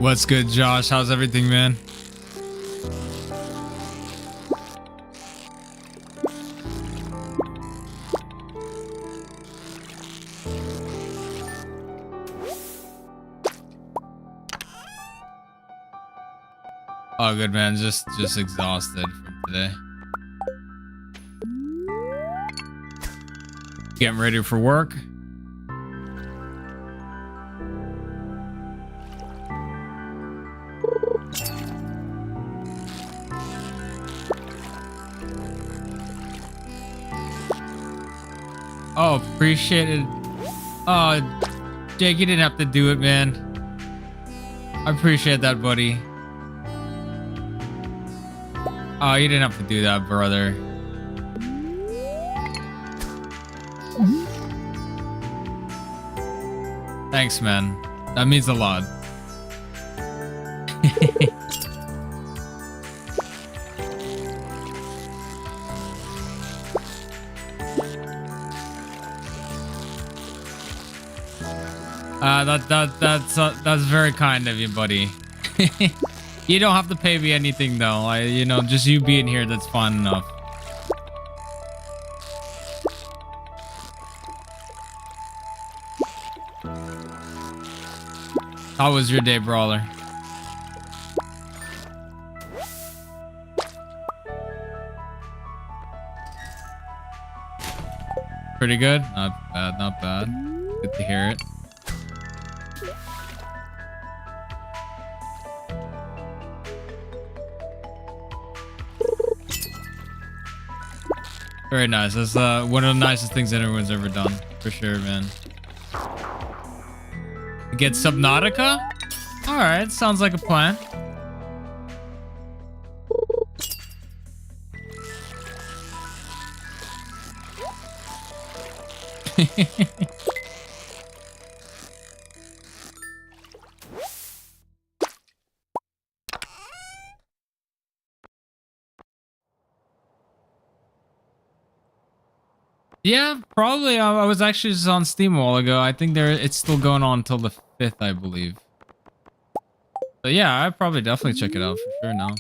What's good, Josh? How's everything, man? Oh, good, man. Just exhausted from today. Getting ready for work. Oh, appreciate it. Oh, Jake, you didn't have to do it, man. I appreciate that, buddy. Oh, you didn't have to do that, brother. Thanks, man. That means a lot. That's very kind of you, buddy. You don't have to pay me anything though. You know, just you being here, that's fun enough. How was your day, brawler? Pretty good. Not bad. Not bad. Good to hear it. Very nice. That's one of the nicest things that everyone's ever done, for sure, man. Get Subnautica? All right, sounds like a plan. Yeah, probably. I was actually just on Steam a while ago. I think it's still going on until the 5th, I believe. But yeah, I'd probably definitely check it out for sure now.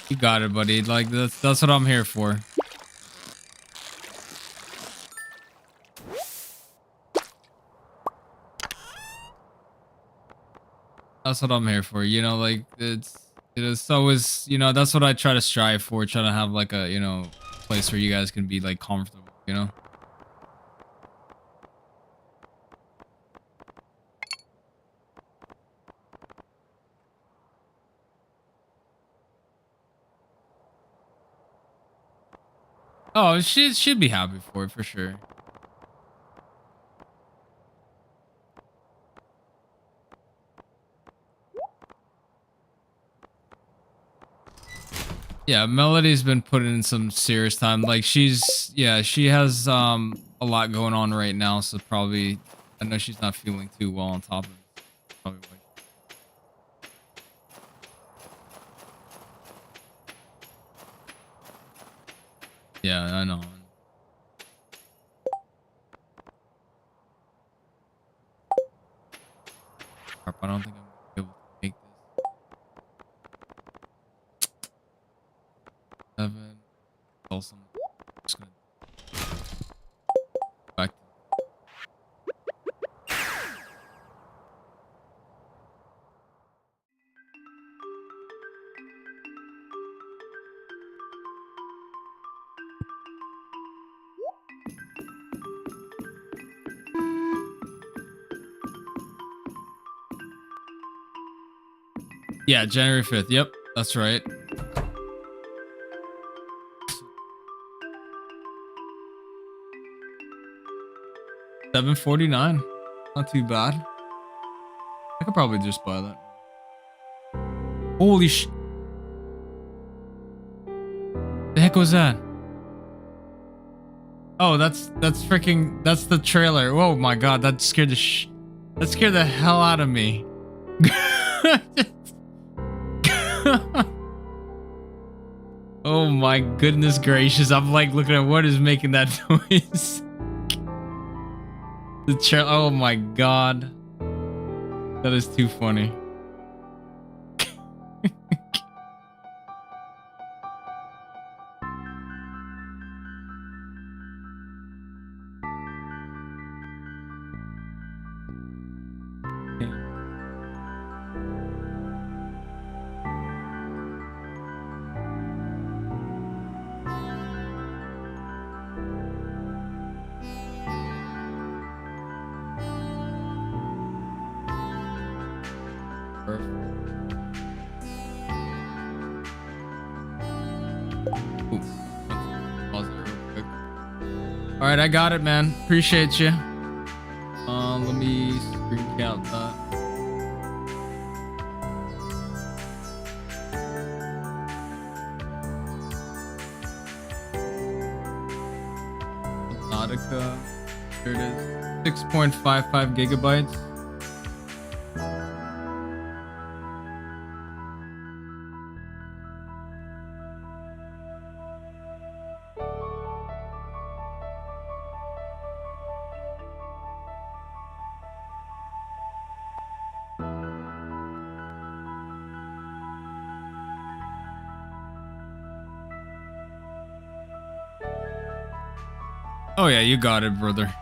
You got it, buddy. Like that's what I'm here for. That's what I'm here for. You know, like it's always, you know, that's what I try to strive for. Try to have like a, you know, place where you guys can be like comfortable, you know? Oh, she'd be happy for it for sure. Yeah, Melody's been putting in some serious time. Like she has a lot going on right now, so probably I know she's not feeling too well on top of it. Probably why. Yeah, I know. I don't think I'm gonna be able to make this. 7. Also, I'm just gonna back. Yeah, January 5th. Yep, that's right. 749. Not too bad. I could probably just buy that. Holy sh! The heck was that? Oh, that's freaking, that's the trailer. Oh my god, that scared the hell out of me. Oh my goodness gracious! I'm like looking at what is making that noise. The trail. Oh my god, that is too funny. Ooh, pause it real quick. All right, I got it, man. Appreciate you. Let me screen count that. Nautica. Here it is. 6.55 gigabytes. Oh yeah, you got it, brother.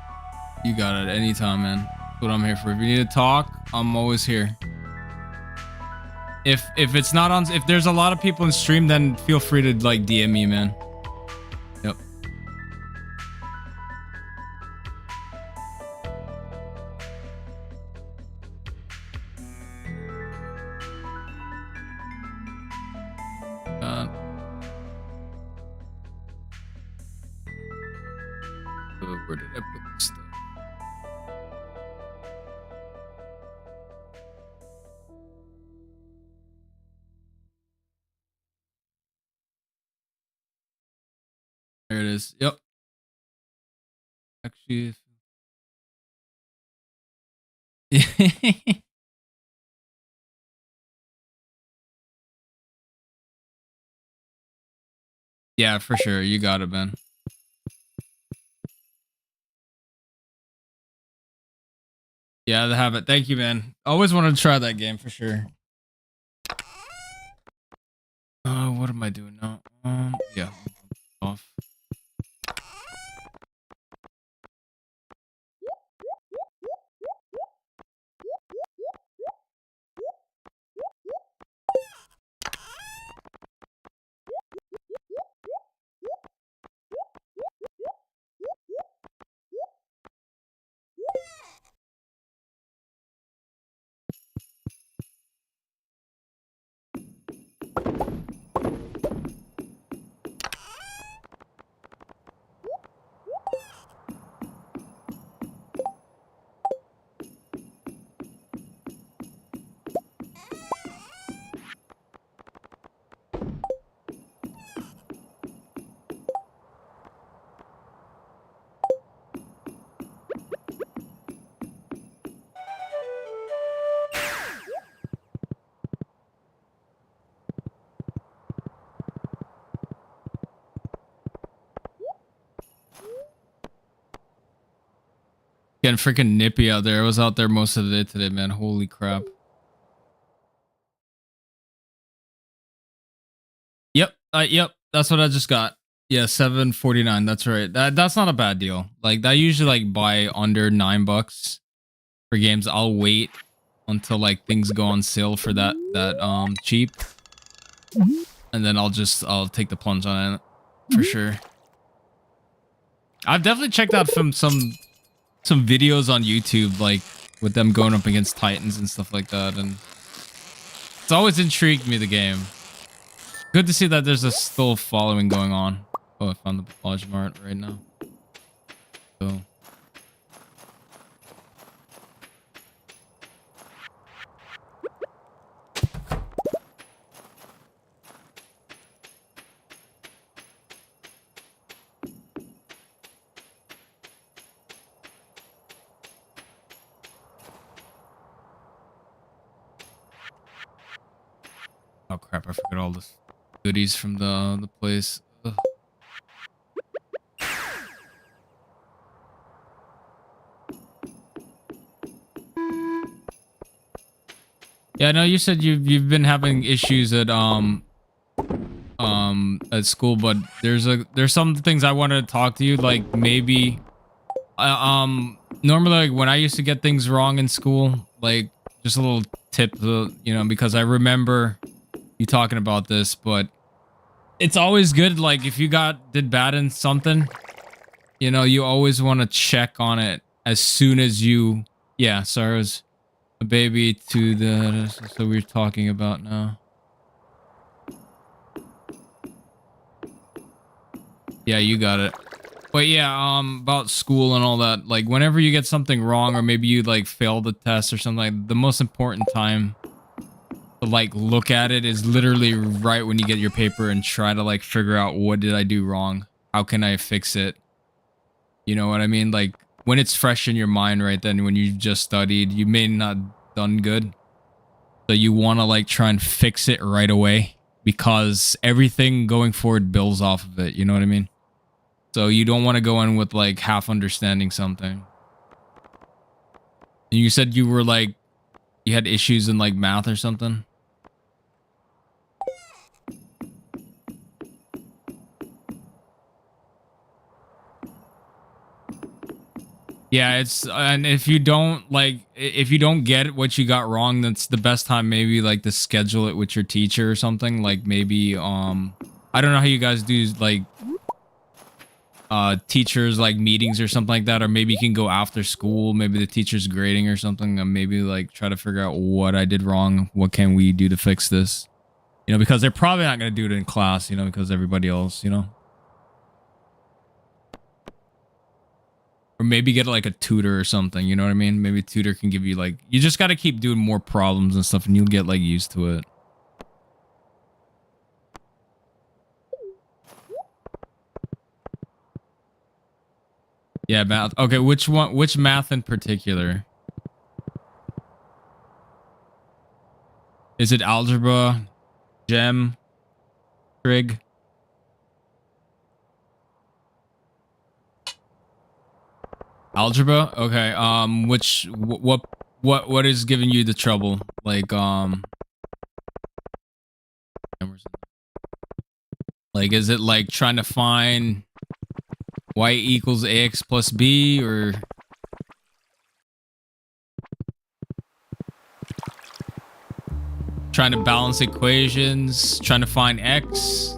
You got it anytime, man. That's what I'm here for. If you need to talk, I'm always here. If it's not on, if there's a lot of people in stream, then feel free to like DM me, man. Yep. Where did I put this stuff? There it is. Yep. Actually, yeah, for sure. You got it, man. Yeah, they have it. Thank you, man. Always wanted to try that game for sure. What am I doing now? Yeah, off. Getting freaking nippy out there. I was out there most of the day today, man. Holy crap. Yep. Yep. That's what I just got. Yeah, 7.49. That's right. That's not a bad deal. Like that usually like buy under $9 for games. I'll wait until like things go on sale for that cheap. And then I'll take the plunge on it for sure. I've definitely checked out from some videos on YouTube, like with them going up against Titans and stuff like that, and it's always intrigued me, the game. Good to see that there's a still following going on. Oh, I found the Lodge Mart right now. So oh crap, I forgot all the goodies from the place. Ugh. Yeah, no, you said you've been having issues at school, but there's some things I wanted to talk to you, like maybe normally like when I used to get things wrong in school, like just a little tip, you know, because I remember you talking about this, but it's always good, like if you did bad in something, you know, you always want to check on it as soon as you, yeah, sorry, A baby to the... So we're talking about now. Yeah, you got it. But yeah, about school and all that, like whenever you get something wrong or maybe you like fail the test or something, like the most important time to like look at it is literally right when you get your paper and try to like figure out what did I do wrong? How can I fix it? You know what I mean? Like when it's fresh in your mind right then when you just studied, you may not done good. So you want to like try and fix it right away because everything going forward builds off of it, you know what I mean? So you don't want to go in with like half understanding something. And you said you were like you had issues in like math or something? Yeah, it's and if you don't like if you don't get what you got wrong, that's the best time maybe like to schedule it with your teacher or something. Like maybe I don't know how you guys do like teachers like meetings or something like that, or maybe you can go after school, maybe the teacher's grading or something, and maybe like try to figure out what I did wrong, what can we do to fix this, you know, because they're probably not going to do it in class, you know, because everybody else, you know. Or maybe get like a tutor or something, you know what I mean? Maybe a tutor can give you like, you just got to keep doing more problems and stuff and you'll get like used to it. Yeah, math. Okay, which one, which math in particular? Is it algebra, gem, trig? Algebra? Okay. Which what is giving you the trouble? Like is it like trying to find y equals ax plus b or trying to balance equations, trying to find x?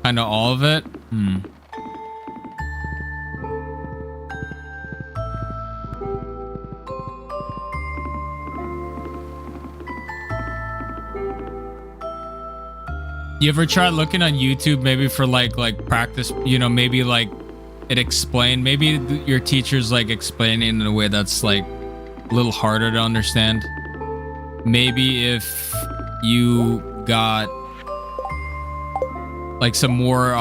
Kind of all of it? You ever try looking on YouTube maybe for like practice, you know, maybe like it explained, maybe your teacher's like explaining in a way that's like a little harder to understand. Maybe if you got like some more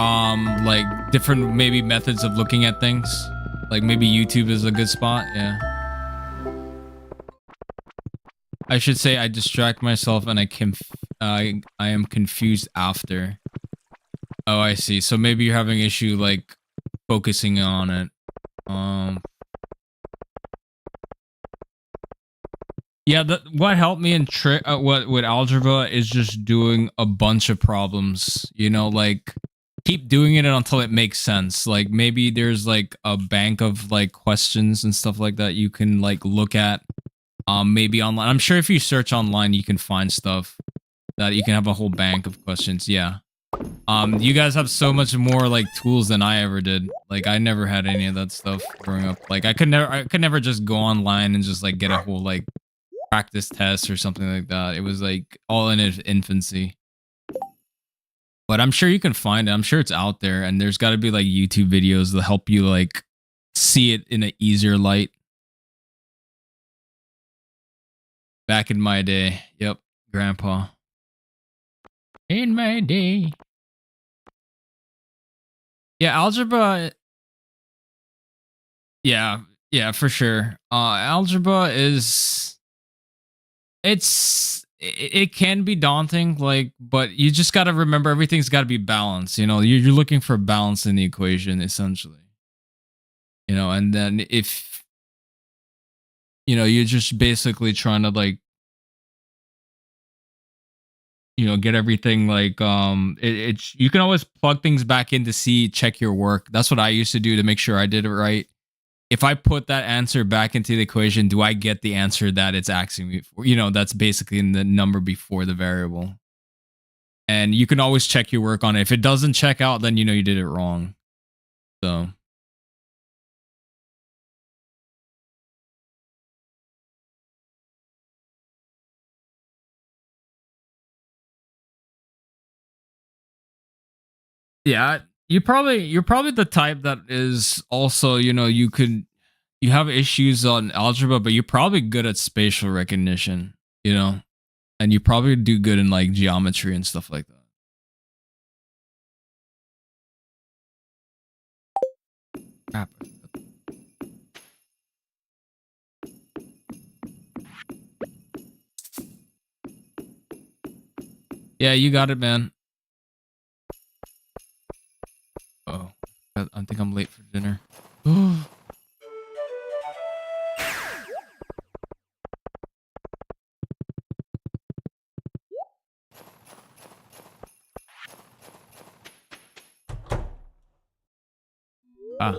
like different maybe methods of looking at things, like maybe YouTube is a good spot. Yeah, I should say I distract myself and I am confused after. Oh, I see. So maybe you're having issue like focusing on it. Yeah, what helped me in what with algebra is just doing a bunch of problems, you know, like keep doing it until it makes sense. Like maybe there's like a bank of like questions and stuff like that you can like look at maybe online. I'm sure if you search online you can find stuff that you can have a whole bank of questions. Yeah. You guys have so much more like tools than I ever did. Like I never had any of that stuff growing up. Like I could never just go online and just like get a whole like practice test or something like that. It was like all in its infancy. But I'm sure you can find it. I'm sure it's out there and there's got to be like YouTube videos that help you like see it in an easier light. Back in my day. Yep, grandpa. In my day. Yeah, algebra. Yeah, yeah, for sure. Algebra is it can be daunting, like, but you just got to remember everything's got to be balanced. You know, you're looking for balance in the equation, essentially. You know, and then if you know, you're just basically trying to like, you know, get everything like it's you can always plug things back in to see check your work. That's what I used to do to make sure I did it right. if I put that answer back into the equation, do I get the answer that it's asking me for? You know, that's basically in the number before the variable. And you can always check your work on it. If it doesn't check out, then you know you did it wrong. So. Yeah, you're probably the type that is also, you know, you have issues on algebra, but you're probably good at spatial recognition, you know, and you probably do good in like geometry and stuff like that. Crap. Yeah, you got it, man. Oh, I think I'm late for dinner. Ah.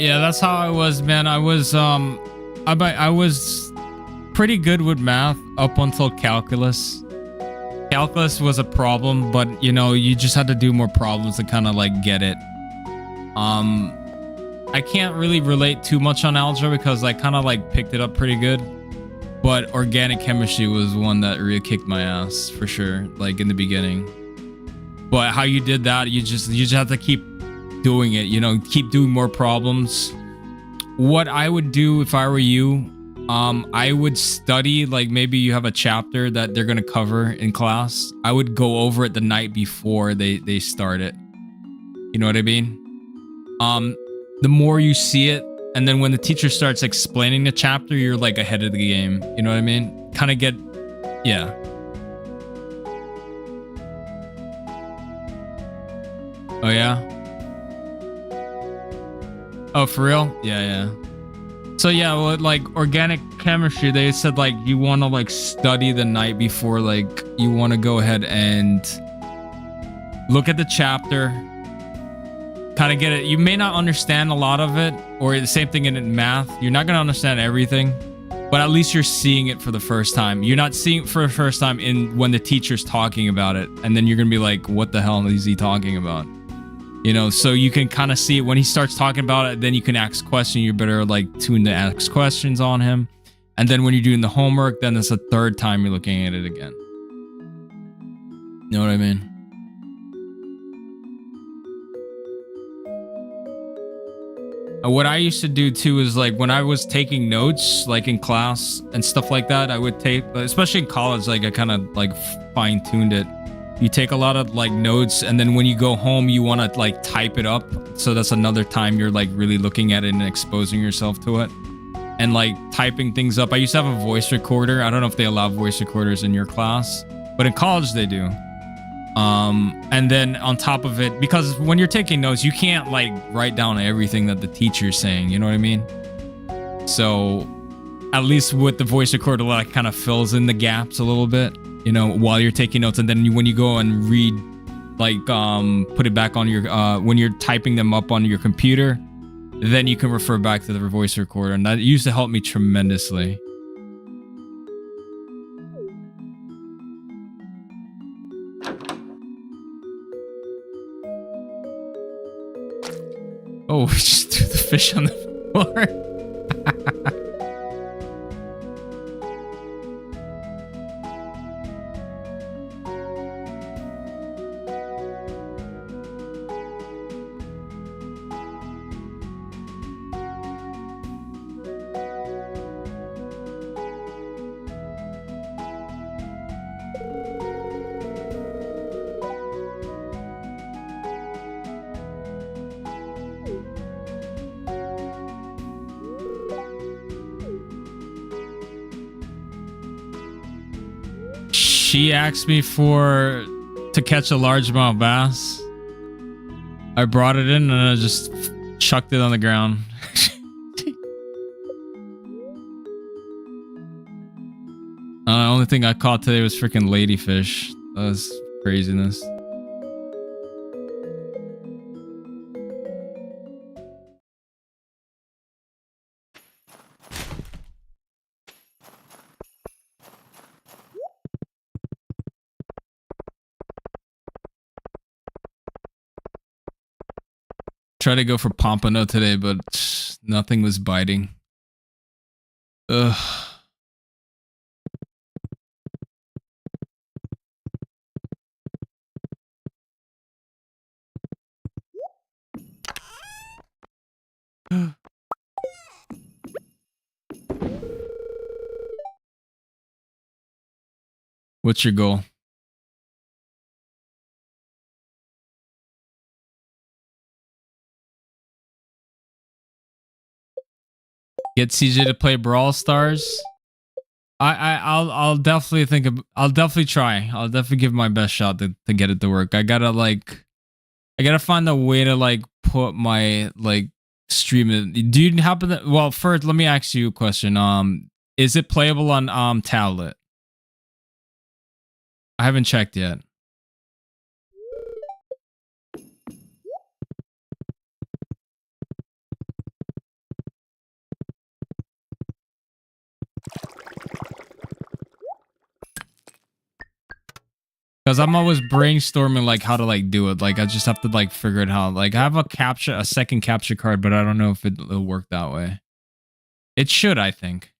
Yeah, that's how I was, man. I was pretty good with math up until calculus. Calculus was a problem, but you know, you just had to do more problems to kind of like get it. I can't really relate too much on algebra because I kind of like picked it up pretty good. But organic chemistry was one that really kicked my ass for sure, like in the beginning. But how you did that, you just have to keep doing it, you know, keep doing more problems. What I would do if I were you, I would study, like maybe you have a chapter that they're gonna cover in class. I would go over it the night before they start it. You know what I mean? The more you see it, and then when the teacher starts explaining the chapter, you're like ahead of the game. You know what I mean? Kind of get, yeah. Oh yeah. Oh, for real? Yeah, yeah. So yeah, well, like organic chemistry, they said like you want to like study the night before, like you want to go ahead and look at the chapter, kind of get it. You may not understand a lot of it, or the same thing in math. You're not going to understand everything, but at least you're seeing it for the first time. You're not seeing it for the first time when the teacher's talking about it, and then you're going to be like, what the hell is he talking about? You know, so you can kind of see it when he starts talking about it, then you can ask questions. You better like tune to ask questions on him. And then when you're doing the homework, then it's the third time you're looking at it again. You know what I mean? What I used to do too is like when I was taking notes, like in class and stuff like that, I would take, especially in college, like I kind of like fine tuned it. You take a lot of like notes, and then when you go home, you want to like type it up. So that's another time you're like really looking at it and exposing yourself to it and like typing things up. I used to have a voice recorder. I don't know if they allow voice recorders in your class, but in college they do. And then on top of it, because when you're taking notes, you can't like write down everything that the teacher's saying. You know what I mean? So at least with the voice recorder, like kind of fills in the gaps a little bit. You know, while you're taking notes, and then when you go and read, like, put it back on your, when you're typing them up on your computer, then you can refer back to the voice recorder, and that used to help me tremendously. Oh, we just threw the fish on the floor. She asked me for to catch a large amount of bass. I brought it in and I just chucked it on the ground. The only thing I caught today was freaking ladyfish. That was craziness. Tried to go for pompano today, but nothing was biting. Ugh. What's your goal? Get CJ to play Brawl Stars. I'll definitely think of. I'll definitely try. I'll definitely give my best shot to get it to work. I gotta find a way to like put my like stream in. Do you happen to? Well, first let me ask you a question. Is it playable on tablet? I haven't checked yet. Because I'm always brainstorming like how to like do it. Like I just have to like figure it out. Like I have a second capture card, but I don't know if it'll work that way. It should, I think.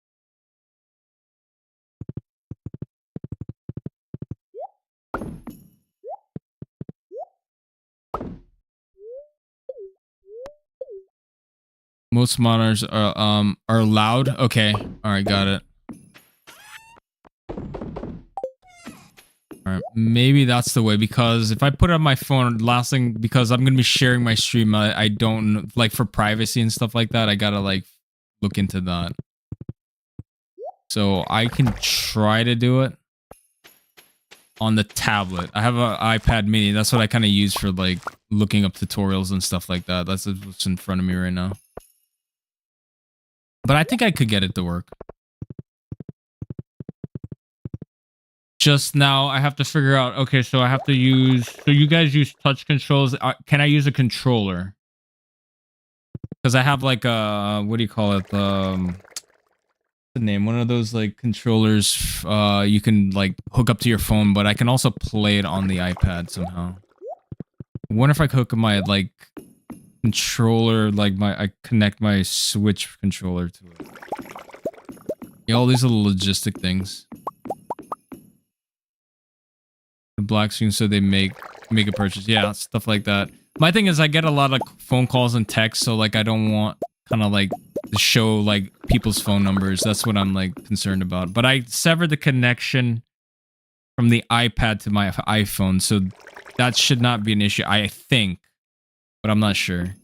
Most monitors are loud. Okay. All right, got it. All right, maybe that's the way, because if I put it on my phone, last thing, because I'm gonna be sharing my stream, I don't like, for privacy and stuff like that. I gotta like look into that. So I can try to do it on the tablet. I have an iPad mini. That's what I kind of use for like looking up tutorials and stuff like that. That's what's in front of me right now. But I think I could get it to work. Just now, I have to figure out, okay, so I have to use, so you guys use touch controls. Can I use a controller? Because I have like a, what do you call it? The name, one of those like controllers you can like hook up to your phone, but I can also play it on the iPad somehow. I wonder if I could hook my like controller, like I connect my Switch controller to it. Yeah, all these little logistic things. The black screen, so they make a purchase. Yeah, stuff like that. My thing is I get a lot of phone calls and texts, so like I don't want kind of like to show like people's phone numbers. That's what I'm like concerned about. But I severed the connection from the iPad to my iPhone, so that should not be an issue, I think, but I'm not sure.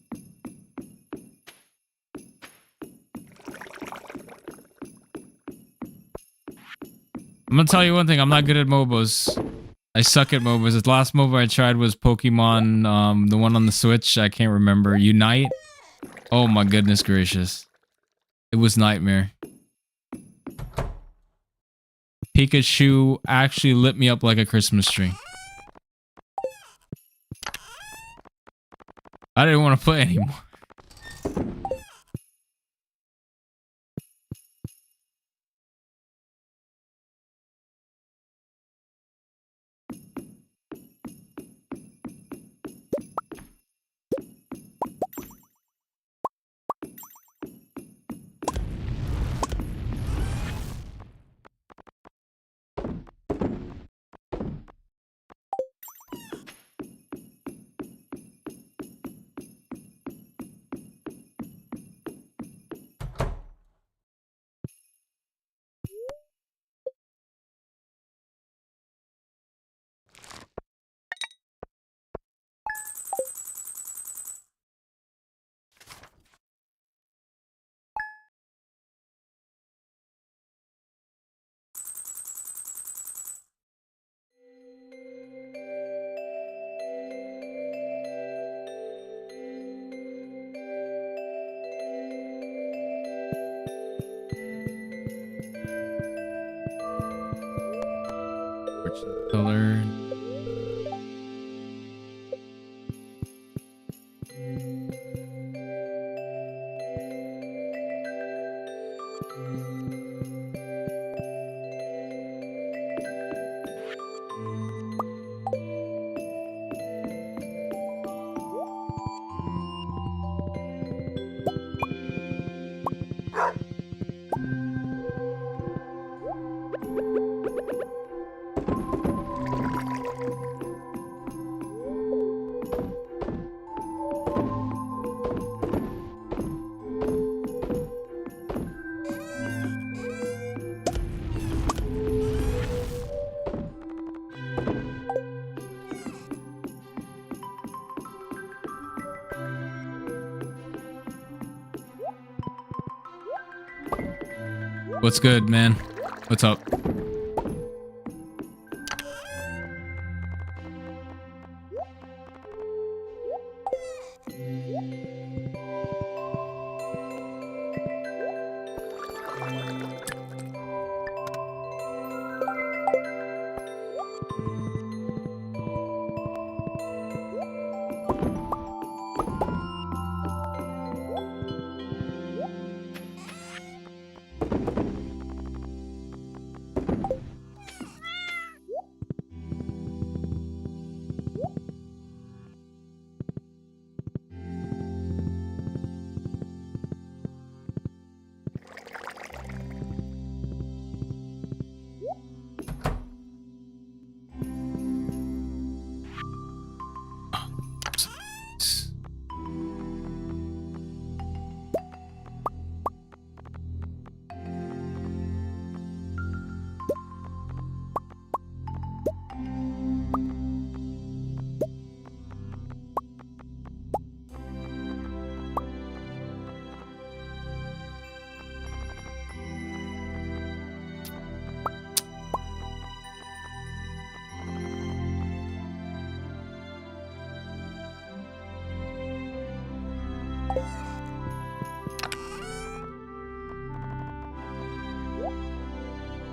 I'm gonna tell you one thing, I'm not good at MOBAs. I suck at MOBAs. The last MOBA I tried was Pokemon, the one on the Switch. I can't remember. Unite? Oh my goodness gracious. It was nightmare. Pikachu actually lit me up like a Christmas tree. I didn't want to play anymore. Action color. What's good, man? What's up?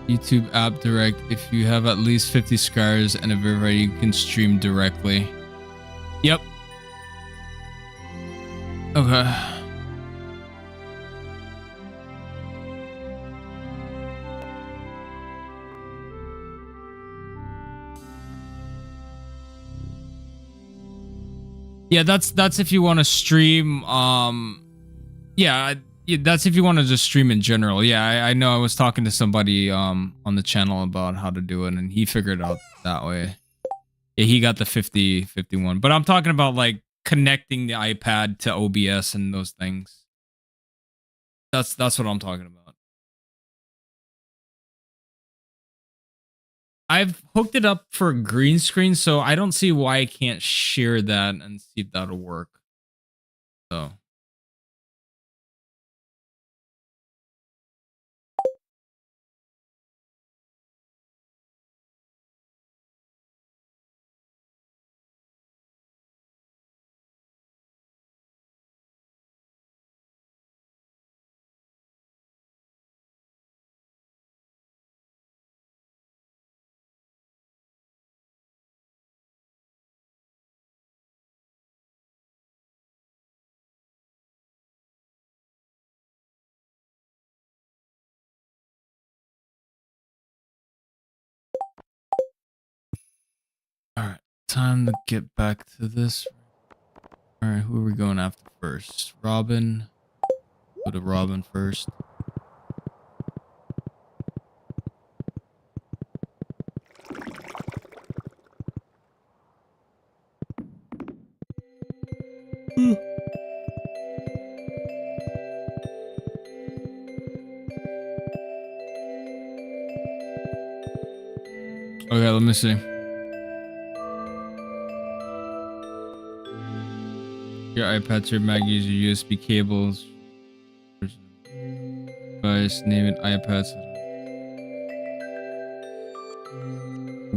YouTube app direct. If you have at least 50 scars and a verified, you can stream directly. Yep. Okay. Yeah, that's if you want to stream. Yeah, that's if you want to just stream in general. Yeah, I know I was talking to somebody on the channel about how to do it, and he figured it out that way. Yeah, he got the 51. But I'm talking about like connecting the iPad to OBS and those things. That's what I'm talking about. I've hooked it up for green screen, so I don't see why I can't share that and see if that'll work. So. All right, time to get back to this. All right, who are we going after first? Robin. Go to Robin first. Okay, let me see. Your iPad to your Mac use your USB cables. Device, name it iPad.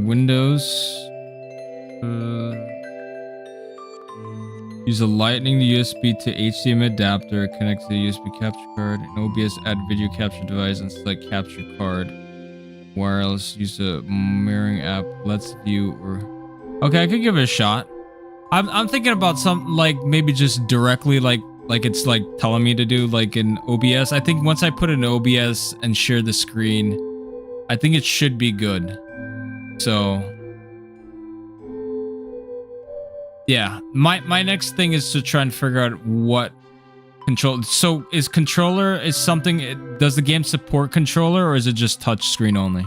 Windows. Use a lightning USB to HDMI adapter. Connect to the USB capture card. In OBS, add video capture device and select capture card. wireless. Use a mirroring app. Let's view or. Okay, I could give it a shot. I'm thinking about some like maybe just directly like it's like telling me to do like in OBS. I think once I put it in OBS and share the screen, I think it should be good. So yeah, my next thing is to try and figure out what control. So is controller is something? Does the game support controller or is it just touch screen only?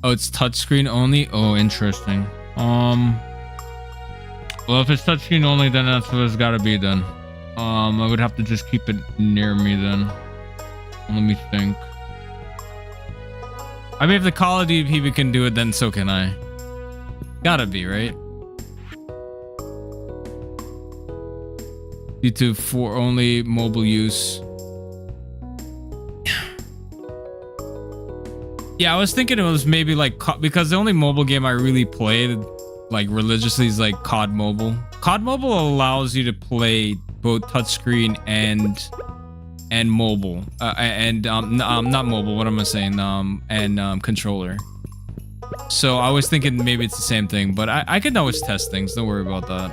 Oh, it's touchscreen only? Oh, interesting. Well, if it's touchscreen only, then that's what it's gotta be then. I would have to just keep it near me then. Let me think. I mean, if the Call of Duty people can do it, then so can I. Gotta be, right? YouTube for only mobile use. Yeah, I was thinking it was maybe like because the only mobile game I really played like religiously is like COD Mobile. COD Mobile allows you to play both touchscreen and mobile not mobile. What am I saying? And controller. So I was thinking maybe it's the same thing, but I can always test things. Don't worry about that.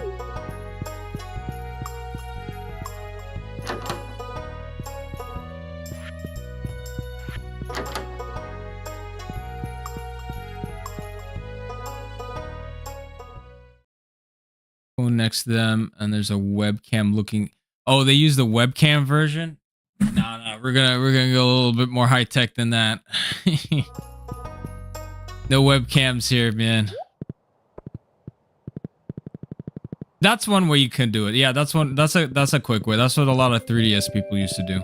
Next to them, and there's a webcam looking. Oh, they use the webcam version. No, we're gonna go a little bit more high tech than that. No webcams here, man. That's one way you can do it. Yeah, that's a quick way. That's what a lot of 3DS people used to do.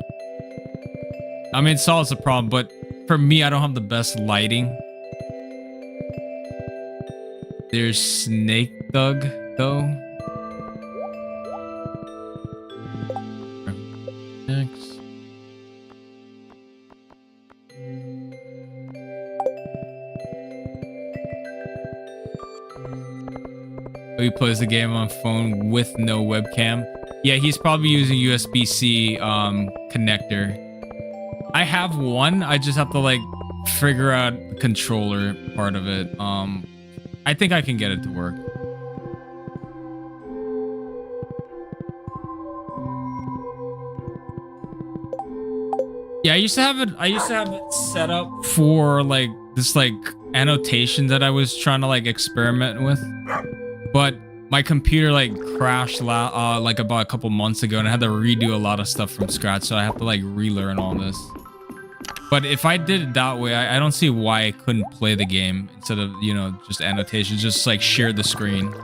I mean, it solves the problem, but for me, I don't have the best lighting. There's Snake Thug though. Next. Oh, he plays the game on phone with no webcam. Yeah, he's probably using USB-C connector. I have one. I just have to like figure out the controller part of it. I think I can get it to work. Yeah, I used to have it set up for like this like annotation that I was trying to like experiment with, but my computer like crashed like about a couple months ago, and I had to redo a lot of stuff from scratch. So I have to like relearn all this. But if I did it that way, I don't see why I couldn't play the game instead of, you know, just annotations, just like share the screen.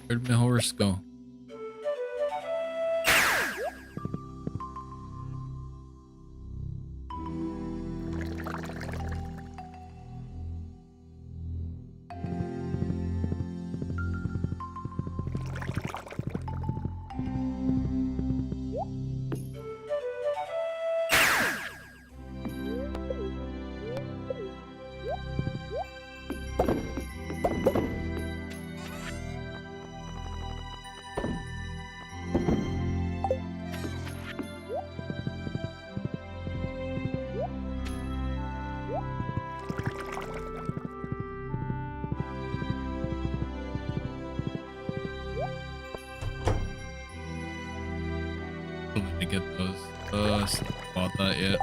Where'd my horse go? Still need to get those. Still haven't bought that yet.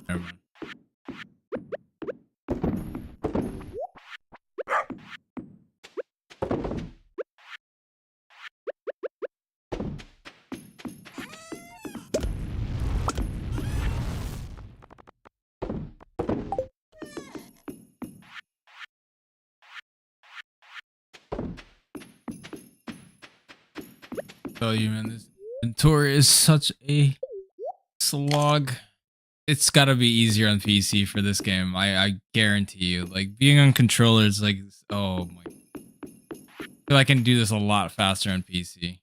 Never mind. Tell you, man, this inventory is such a slog. It's gotta be easier on PC for this game. I guarantee you. Like being on controller is like, oh my. I feel I can do this a lot faster on PC.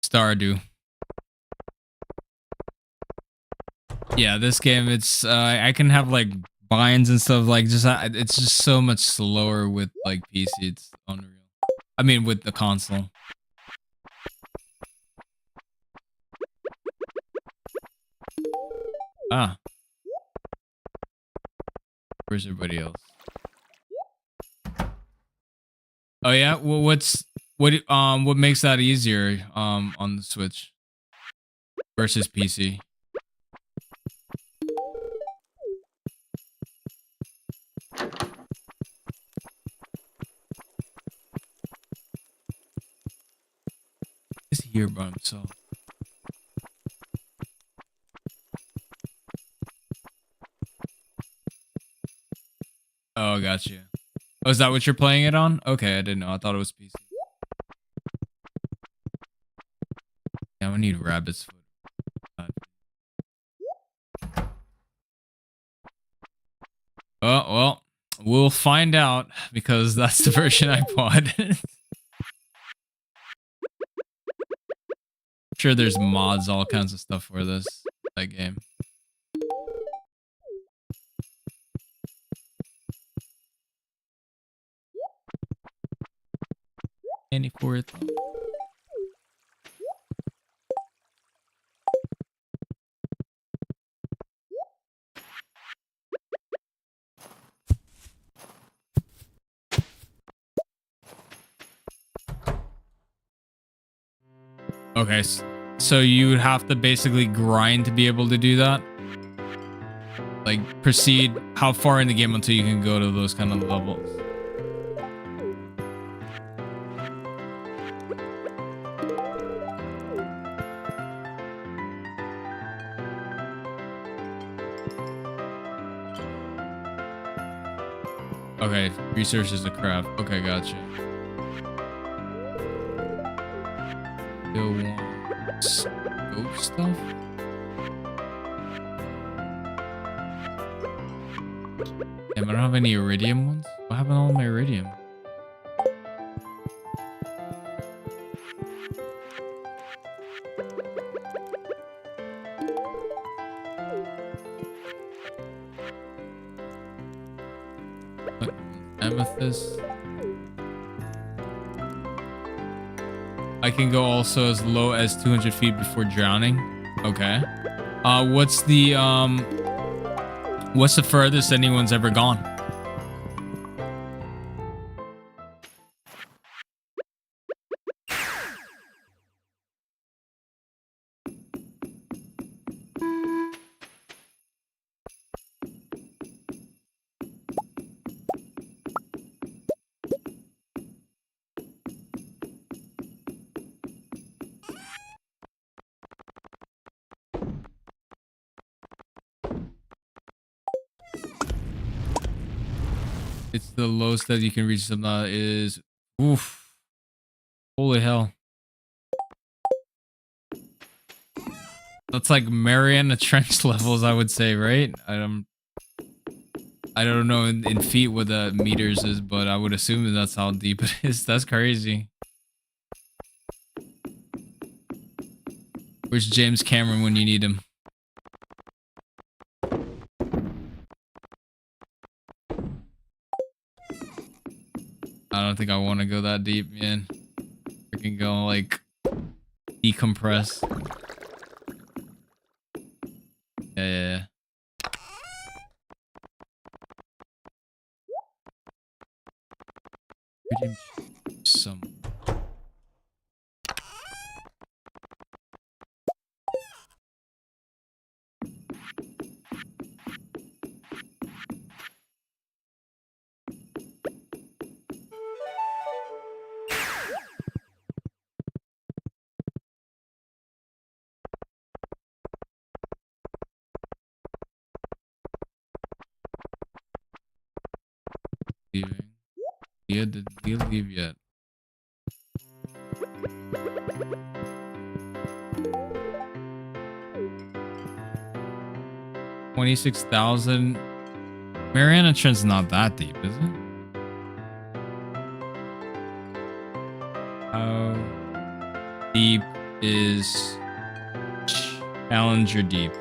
Stardew. Yeah, this game, it's I can have like binds and stuff, like just it's just so much slower with like PC. It's unreal. I mean, with the console. Ah, where's everybody else? Oh yeah, well, what makes that easier on the Switch versus PC? He's here by himself. Oh, gotcha. Oh, is that what you're playing it on? Okay, I didn't know. I thought it was PC. Yeah, we need rabbit's foot. Oh, well, we'll find out because that's the version I bought. Sure, there's mods, all kinds of stuff for this. that game. Any for it though. Okay, so you would have to basically grind to be able to do that. Like proceed how far in the game until you can go to those kind of levels. Okay, researches the craft. Okay, gotcha. Still want scope stuff? Damn, I don't have any iridium ones. What happened to all my iridium? Amethyst. I can go also as low as 200 feet before drowning. Okay. What's the furthest anyone's ever gone? It's the lowest that you can reach them is oof. Holy hell. That's like Mariana Trench levels, I would say, right? I don't know in feet what the meters is, but I would assume that that's how deep it is. That's crazy. Where's James Cameron when you need him? I don't think I want to go that deep, man. I can go like decompress. Yeah. Some. Leaving. Yeah, did we leave yet? $26,000. Mariana Trench's not that deep, is it? How deep is Challenger Deep?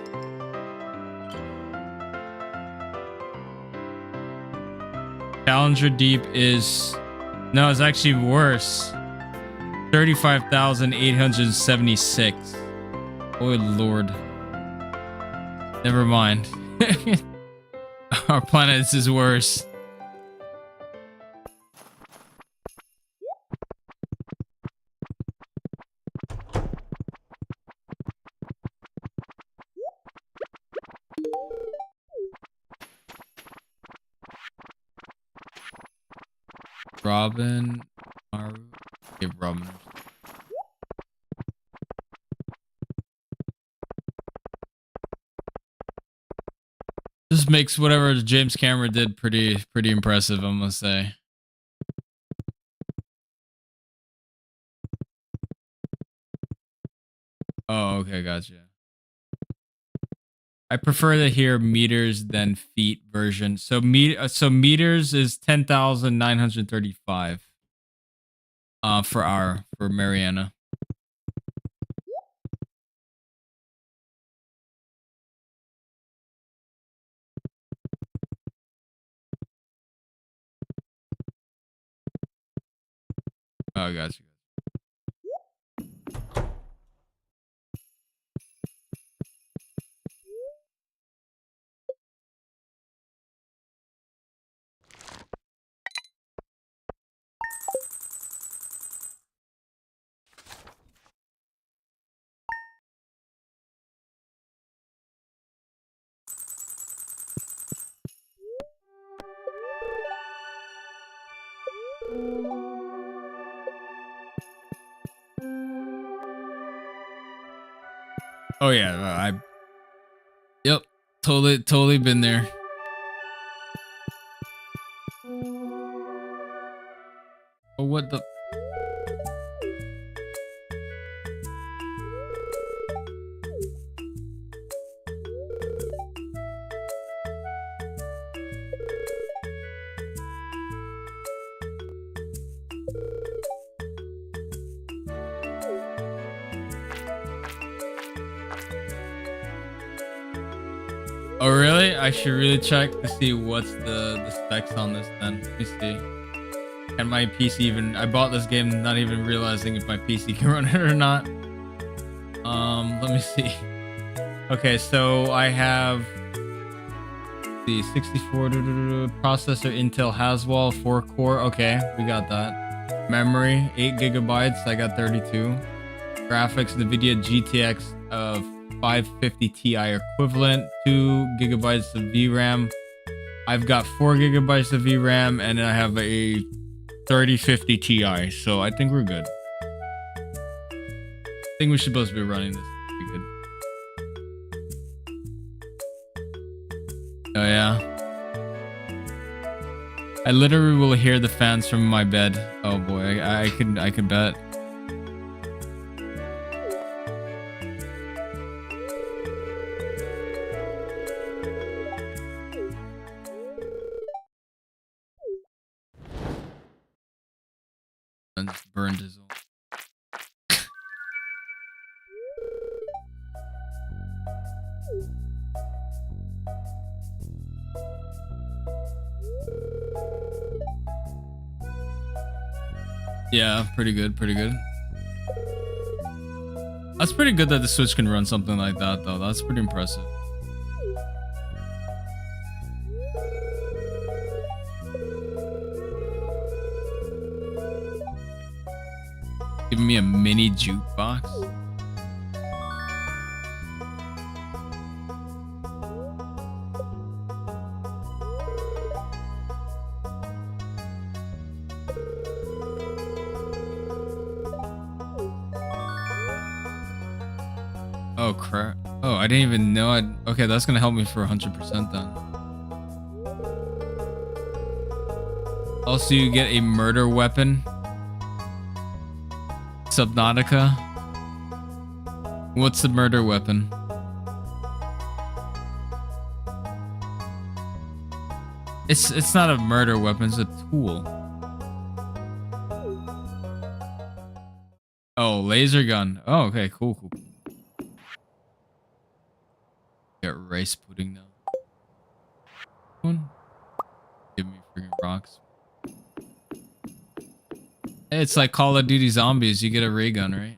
Challenger Deep is... No, it's actually worse. 35,876. Oh, Lord. Never mind. Our planet is worse. Robin. Give Robin. This makes whatever James Cameron did pretty impressive, I must say. Oh, okay, gotcha. I prefer to hear meters than feet version. So meters is 10,935. For Mariana. Oh, gotcha. Oh yeah, yep, totally been there. Oh, what the? Oh really? I should really check to see what's the specs on this then. Let me see. Can my PC even? I bought this game not even realizing if my PC can run it or not. Let me see. Okay, so I have the 64 processor Intel Haswell 4 core. Okay, we got that. Memory 8 gigabytes. I got 32. Graphics NVIDIA GTX of 550 Ti equivalent. 2 gigabytes of VRAM. I've got 4 gigabytes of VRAM, and I have a 3050 Ti. So I think we're good. I think we should supposed to be running this. Pretty good. Oh yeah. I literally will hear the fans from my bed. Oh boy, I could bet. And burned his own. Yeah, pretty good, pretty good. That's pretty good that the Switch can run something like that, though. That's pretty impressive. Giving me a mini jukebox. Oh crap. Oh, I didn't even know okay, that's gonna help me for 100% then. Also, you get a murder weapon. Subnautica. What's the murder weapon? It's not a murder weapon, it's a tool. Oh, laser gun. Oh, okay, cool. Get rice pudding now. One. Give me freaking rocks. It's like Call of Duty Zombies. You get a ray gun, right?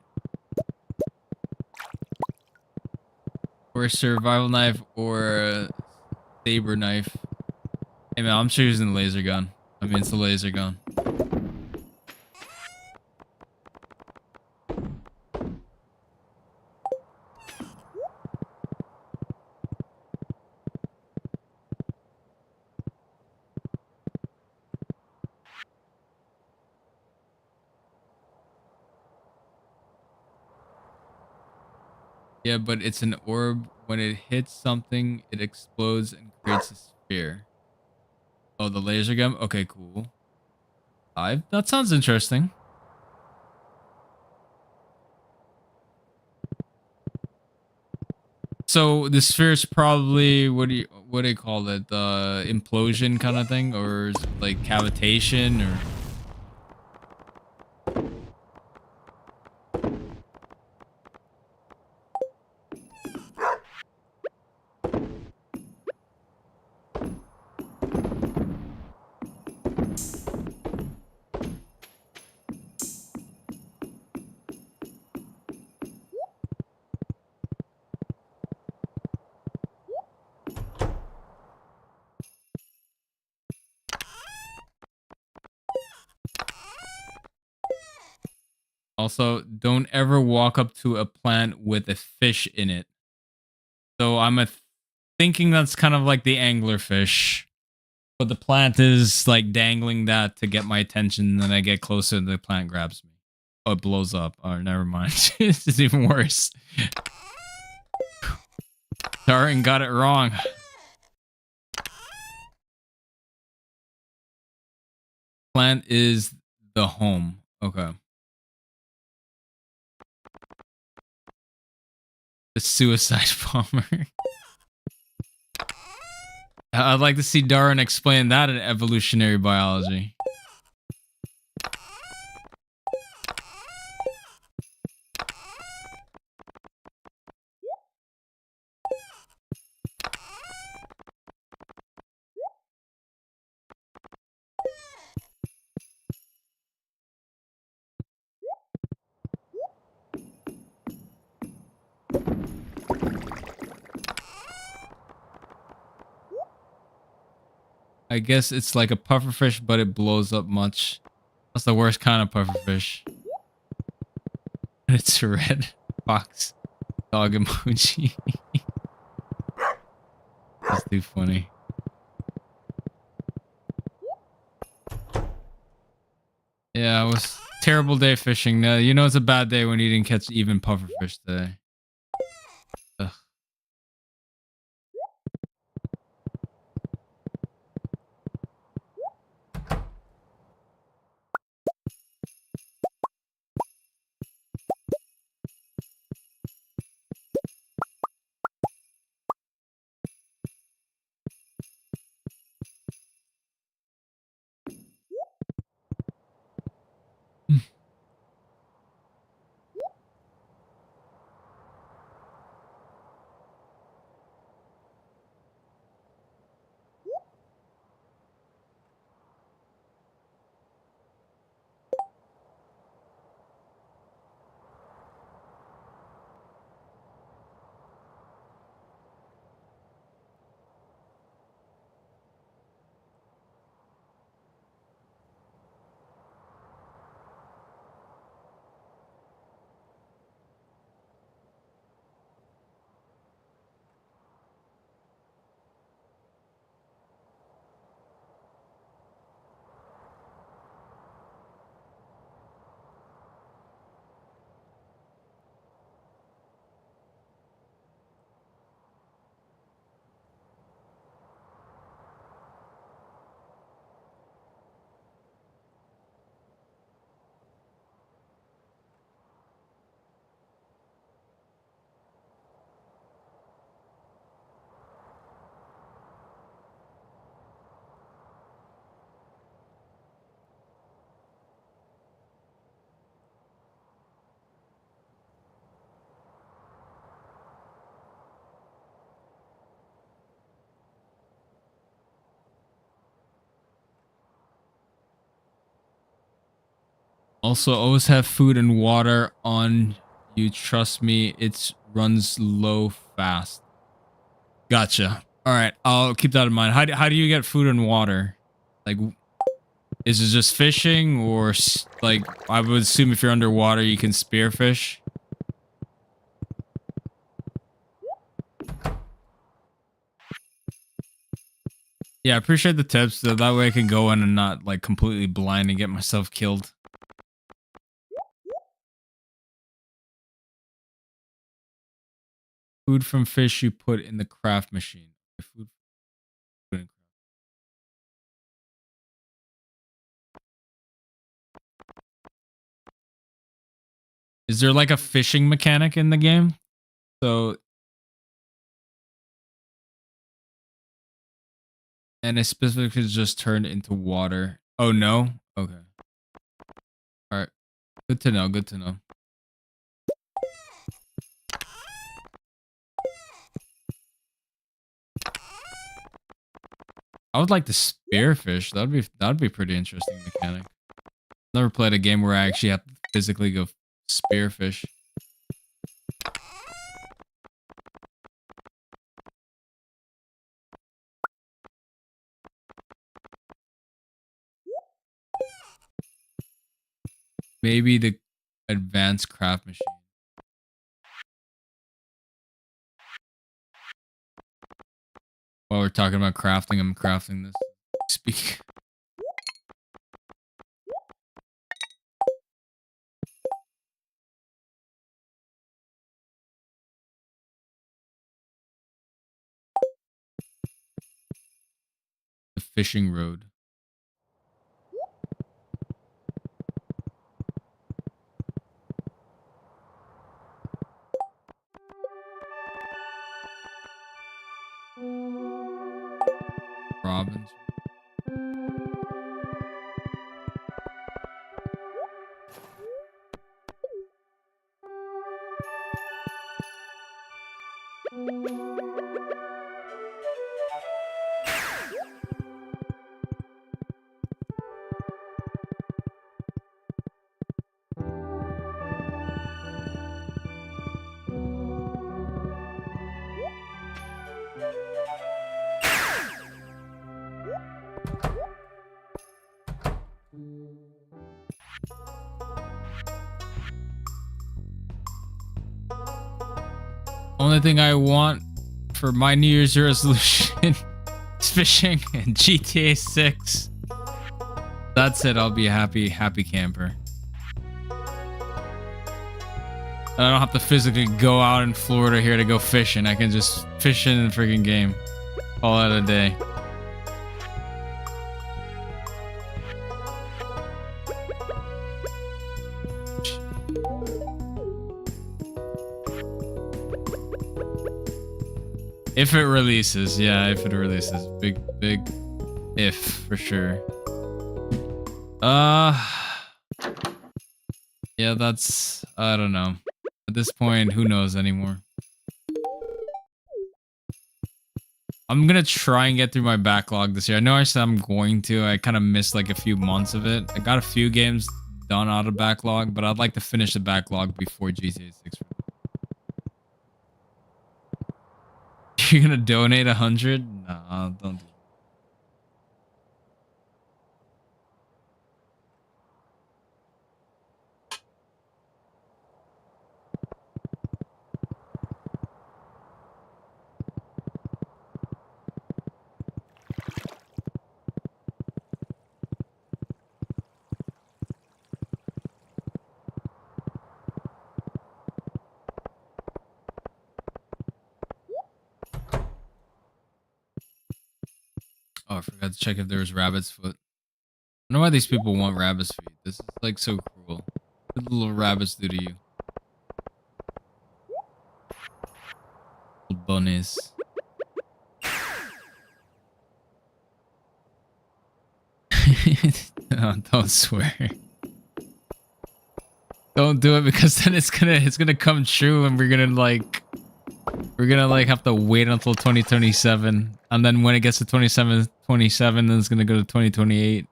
Or a survival knife or a saber knife. Hey man, I'm choosing the laser gun. I mean, it's a laser gun. Yeah, but it's an orb. When it hits something, it explodes and creates a sphere. Oh, the laser gun? Okay, cool. That sounds interesting. So the sphere is probably what do you call it? The implosion kind of thing, or is it like cavitation, or? Also, don't ever walk up to a plant with a fish in it. So I'm thinking that's kind of like the anglerfish. But the plant is like dangling that to get my attention, and then I get closer and the plant grabs me. Oh, it blows up. Oh, never mind. This is even worse. Darren got it wrong. Plant is the home. Okay. The suicide bomber. I'd like to see Darren explain that in evolutionary biology. I guess it's like a pufferfish, but it blows up much. That's the worst kind of pufferfish. It's a red fox dog emoji. That's too funny. Yeah, it was terrible day fishing. You know it's a bad day when you didn't catch even pufferfish today. Ugh. Also, always have food and water on you. Trust me, it runs low fast. Gotcha. All right, I'll keep that in mind. How do you get food and water? Like, is it just fishing, or like I would assume if you're underwater you can spearfish? Yeah, I appreciate the tips. So that way I can go in and not like completely blind and get myself killed. Food from fish you put in the craft machine. Food. Is there like a fishing mechanic in the game? So, and it specifically just turned into water. Oh no? Okay. All right. Good to know. Good to know. I would like to spearfish. That'd be pretty interesting mechanic. Never played a game where I actually have to physically go spearfish. Maybe the Advanced craft machine. While we're talking about crafting, I'm crafting this. Speak. The fishing road. Robins. Only thing I want for my New Year's resolution is fishing and GTA 6. That's it. I'll be a happy camper. I don't have to physically go out in Florida here to go fishing. I can just fish in the freaking game. Call out a day. If it releases, yeah, if it releases. Big if for sure. Yeah, that's, I don't know. At this point, who knows anymore? I'm gonna try and get through my backlog this year. I know I said I'm going to. I kind of missed like a few months of it. I got a few games done out of backlog, but I'd like to finish the backlog before GTA 6. You're gonna donate 100? Nah, don't do that. Oh, I forgot to check if there was rabbit's foot. I don't know why these people want rabbit's feet. This is like so cruel. What did the little rabbits do to you? Little bunnies. No, don't swear. Don't do it because then it's gonna come true and we're gonna like have to wait until 2027, and then when it gets to 27, then it's gonna go to 2028.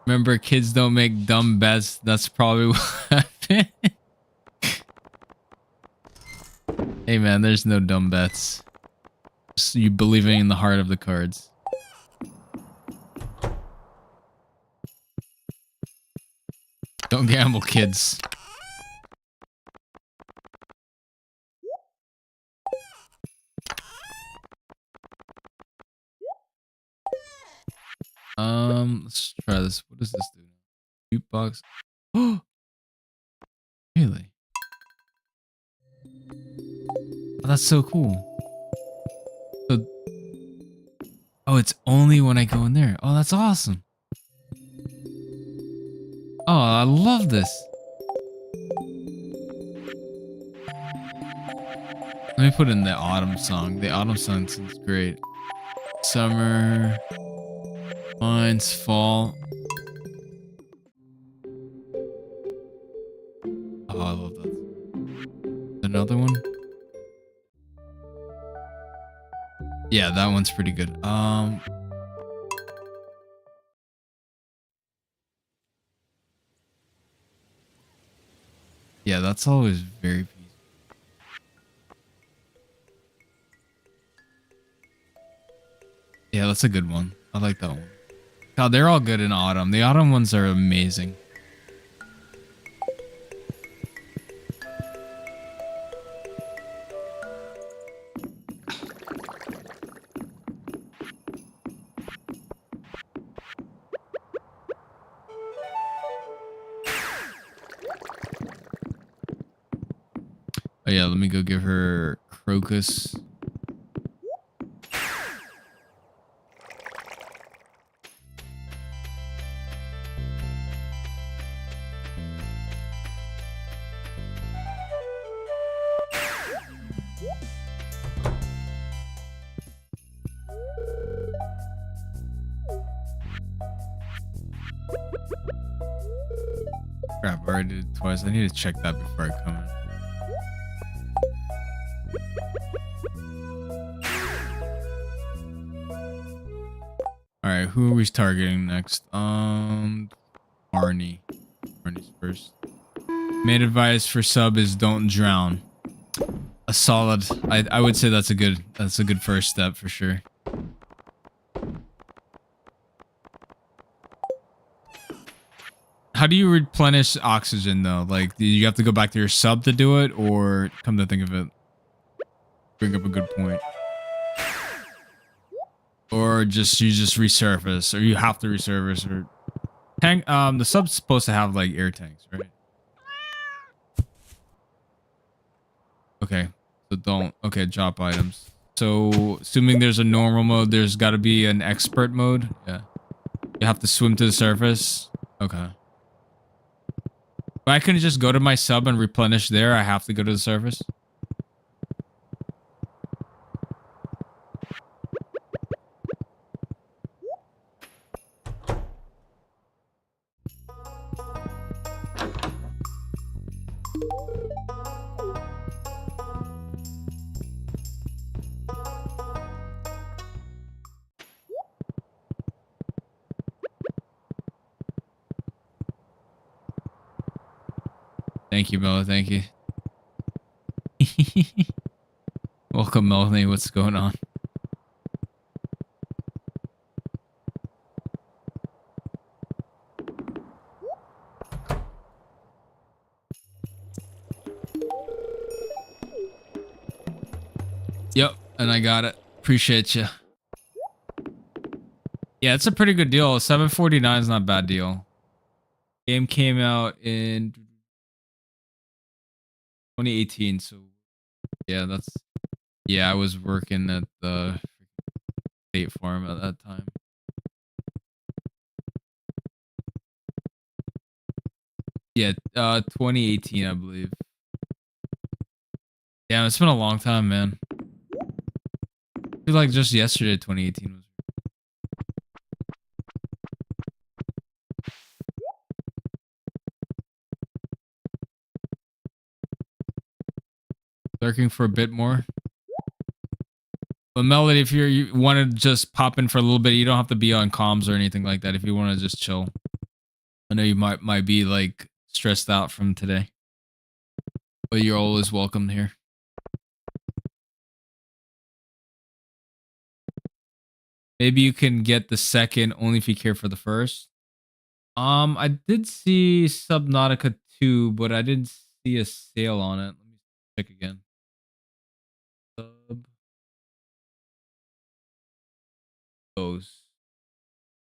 Remember, kids don't make dumb bets. That's probably what happened. Hey man, there's no dumb bets. Just you believing in the heart of the cards. Don't gamble, kids. Let's try this. What does this do? Jukebox. Oh, really? Oh, that's so cool. So, oh, it's only when I go in there. Oh, that's awesome. Oh, I love this. Let me put in the autumn song. The autumn song sounds great. Summer. Mine's fall. Oh, I love that. Another one? Yeah, that one's pretty good. Yeah, that's always very peaceful. Yeah, that's a good one. I like that one. God, they're all good in autumn. The autumn ones are amazing. Oh yeah, let me go give her crocus. Crap, I already did it twice. I need to check that before I come in. Alright, who are we targeting next? Arnie. Arnie's first. Main advice for sub is don't drown. A solid. I would say that's a good first step for sure. How do you replenish oxygen though? Like, do you have to go back to your sub to do it, or come to think of it, bring up a good point, or you just resurface, or you have to resurface, or tank. The sub's supposed to have like air tanks, right? Okay, so don't. Okay, drop items. So assuming there's a normal mode, there's got to be an expert mode. Yeah, you have to swim to the surface. Okay. But I couldn't just go to my sub and replenish there. I have to go to the surface. Thank you, Mela. Thank you. Welcome, Melanie. What's going on? Yep, and I got it. Appreciate you. Yeah, it's a pretty good deal. 749 is not a bad deal. Game came out in 2018, so yeah, I was working at the State Farm at that time. Yeah, 2018, I believe. Yeah, it's been a long time, man. I feel like just yesterday, 2018 was. Lurking for a bit more. But Melody, if you want to just pop in for a little bit, you don't have to be on comms or anything like that. If you want to just chill, I know you might be like stressed out from today, but you're always welcome here. Maybe you can get the second only if you care for the first. I did see Subnautica 2, but I didn't see a sale on it. Let me check again.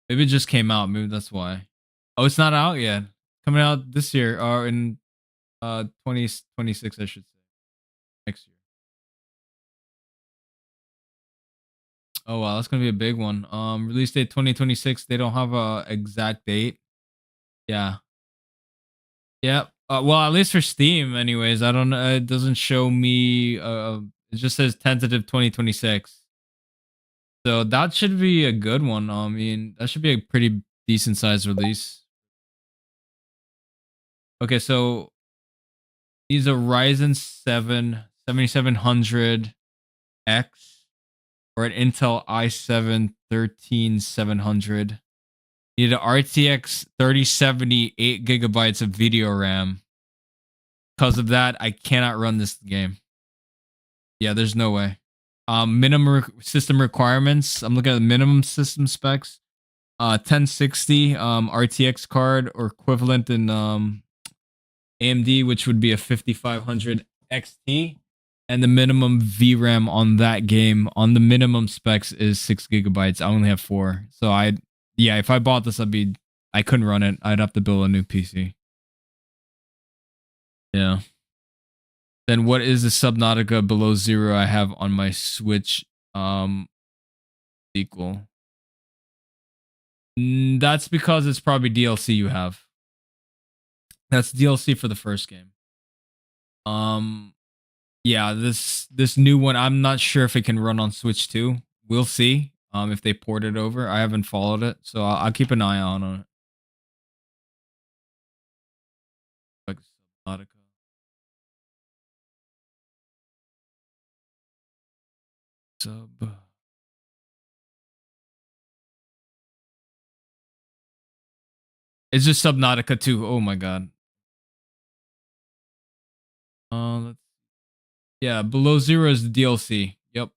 Maybe it just came out. Maybe that's why. Oh, it's not out yet. Coming out this year or in 2026, I should say. Next year. Oh wow, that's gonna be a big one. Release date 2026. They don't have a exact date. Yeah. Yep. Well, at least for Steam, anyways. I don't know. It doesn't show me. It just says tentative 2026. So that should be a good one. I mean, that should be a pretty decent size release. Okay, so these are Ryzen 7 7700X or an Intel i7 13700. Need an RTX 3070 8 gigabytes of video RAM. Because of that, I cannot run this game. Yeah, there's no way. Minimum system requirements. I'm looking at the minimum system specs. 1060 RTX card or equivalent in AMD, which would be a 5500 XT, and the minimum VRAM on that game on the minimum specs is 6 GB. I only have 4, so yeah, if I bought this, I couldn't run it. I'd have to build a new PC. Yeah. Then what is the Subnautica Below Zero I have on my Switch sequel? That's because it's probably DLC you have. That's DLC for the first game. Yeah, this new one, I'm not sure if it can run on Switch 2. We'll see. If they port it over. I haven't followed it, so I'll keep an eye on it. Like Subnautica. Sub. It's just Subnautica 2. Oh my god. Let's, yeah, Below Zero is the DLC. Yep.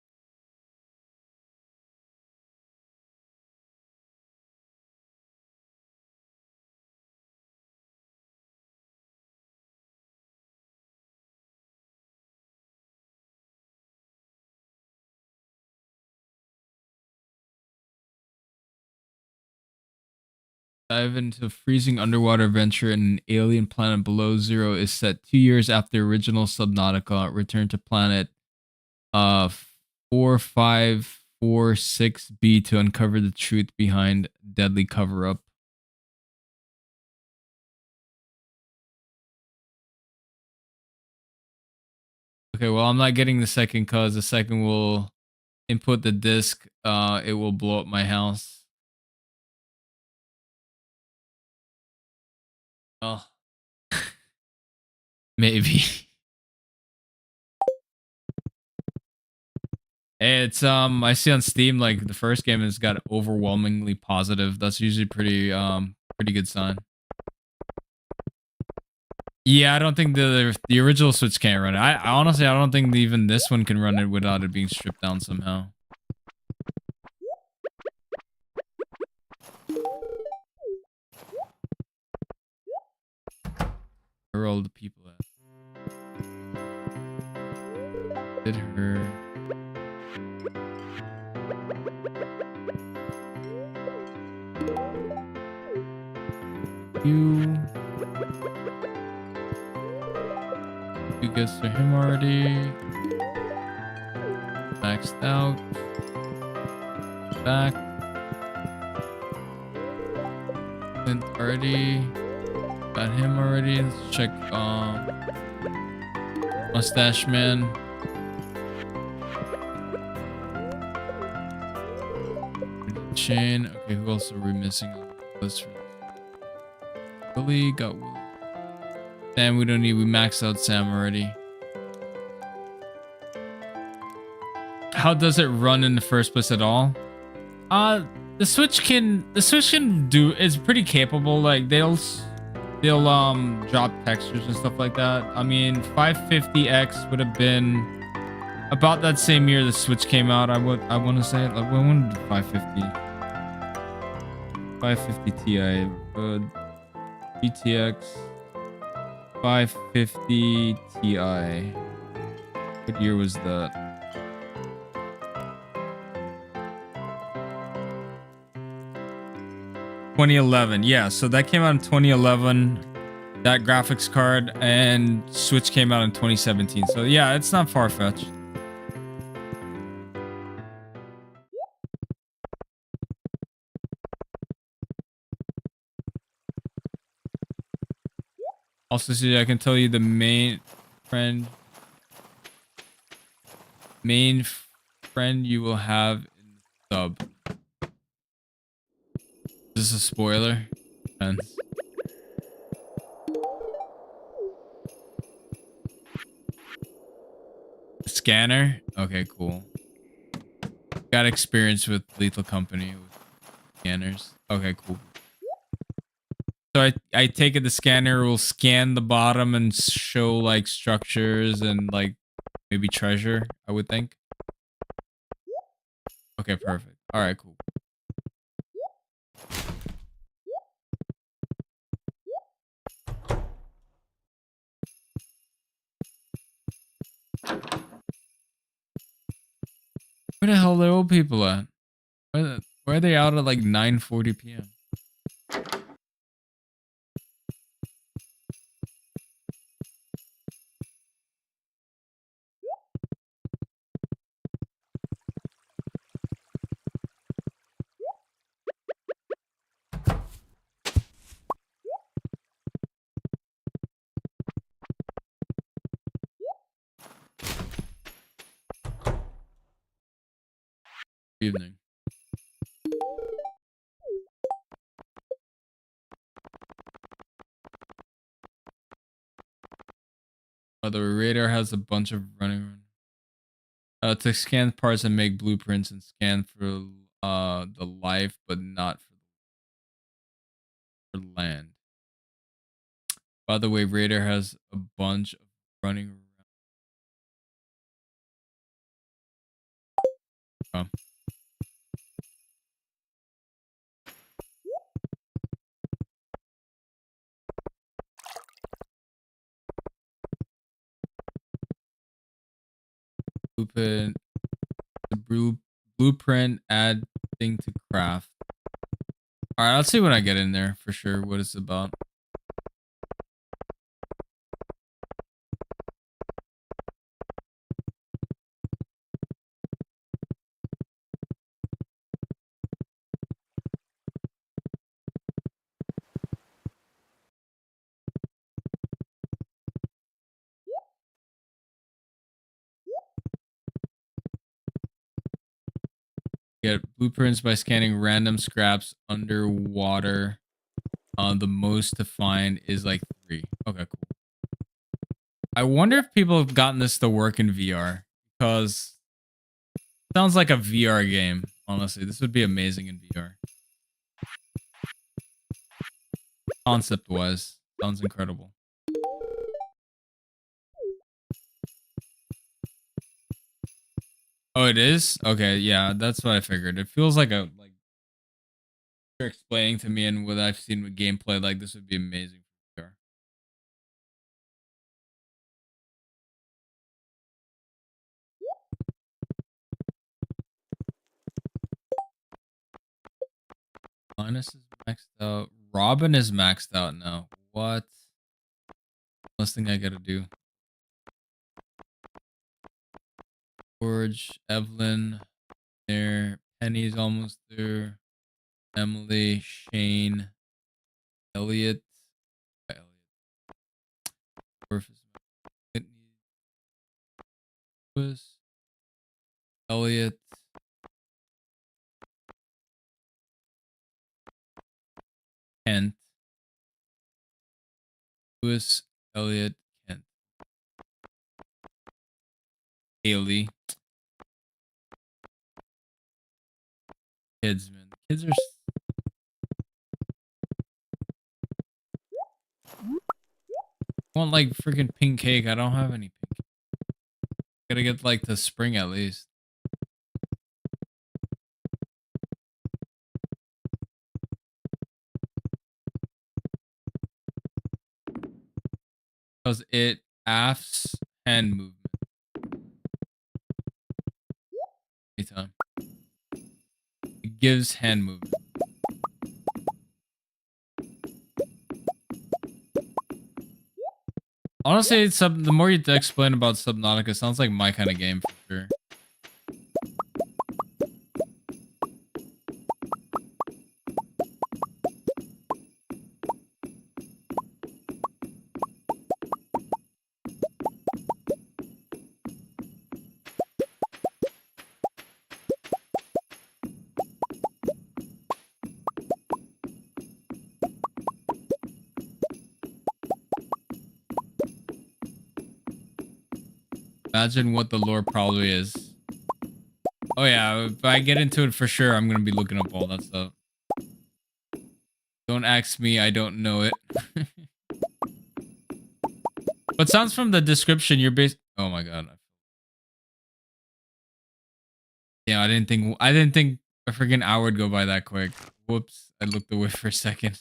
Dive into freezing underwater adventure in an alien planet Below Zero is set 2 years after the original Subnautica. Return to planet 4546B to uncover the truth behind deadly cover-up. Okay, well, I'm not getting the second because the second will input the disk. It will blow up my house. Oh, maybe. It's I see on Steam like the first game has got overwhelmingly positive. That's usually pretty good sign. Yeah, I don't think the original Switch can't run it. I honestly I don't think even this one can run it without it being stripped down somehow. Where are all the people at? Did her. You gets to him already. Maxed out. Back. Clint already. Got him already. Let's check Mustache Man. Chain. Okay, who else are we missing on the list for this? Willie, got Willie. Sam, we don't need. We maxed out Sam already. How does it run in the first place at all? The Switch can do. It's pretty capable. Like they'll drop textures and stuff like that. I mean, 550X would have been about that same year the Switch came out. I want to say like when did 550 Ti GTX 550 Ti. What year was that? $2011. Yeah, so that came out in 2011. That graphics card, and Switch came out in 2017. So yeah, it's not far-fetched. Also, see, I can tell you the main friend you will have in the sub. Is this a spoiler? Depends. Scanner? Okay, cool. Got experience with Lethal Company with scanners. Okay, cool. So I take it the scanner will scan the bottom and show like structures and like maybe treasure, I would think. Okay, perfect. All right, cool. Where the hell are the old people at? Where are they out at like 9:40 p.m.? Evening. Oh, the radar has a bunch of running. To scan parts and make blueprints and scan for the life, but not for land. By the way, radar has a bunch of running around. Blueprint, blueprint, add thing to craft. All right, I'll see when I get in there for sure what it's about. Get blueprints by scanning random scraps underwater. The most to find is like 3. Okay, cool. I wonder if people have gotten this to work in VR, because it sounds like a VR game. Honestly, this would be amazing in VR. Concept wise, sounds incredible. Oh, it is? Okay, yeah, that's what I figured. It feels like you're explaining to me, and what I've seen with gameplay, like this would be amazing for VR. Linus is maxed out. Robin is maxed out now. What? Last thing I gotta do. George, Evelyn, there. Penny's almost there. Emily, Shane, Elliot. Elliot, Kent, Lewis, Elliot, Kent, Haley. Kids, man. Kids are. I want like freaking pink cake. I don't have any pink. Gotta get like the spring at least. Because it afts hand movement. Anytime. It gives hand movement. Honestly, the more you explain about Subnautica, it sounds like my kind of game for sure. Imagine what the lore probably is. Oh yeah, if I get into it for sure, I'm gonna be looking up all that stuff. Don't ask me, I don't know it. But sounds from the description, you're oh my god. Yeah, I didn't think a freaking hour would go by that quick. Whoops, I looked away for a second.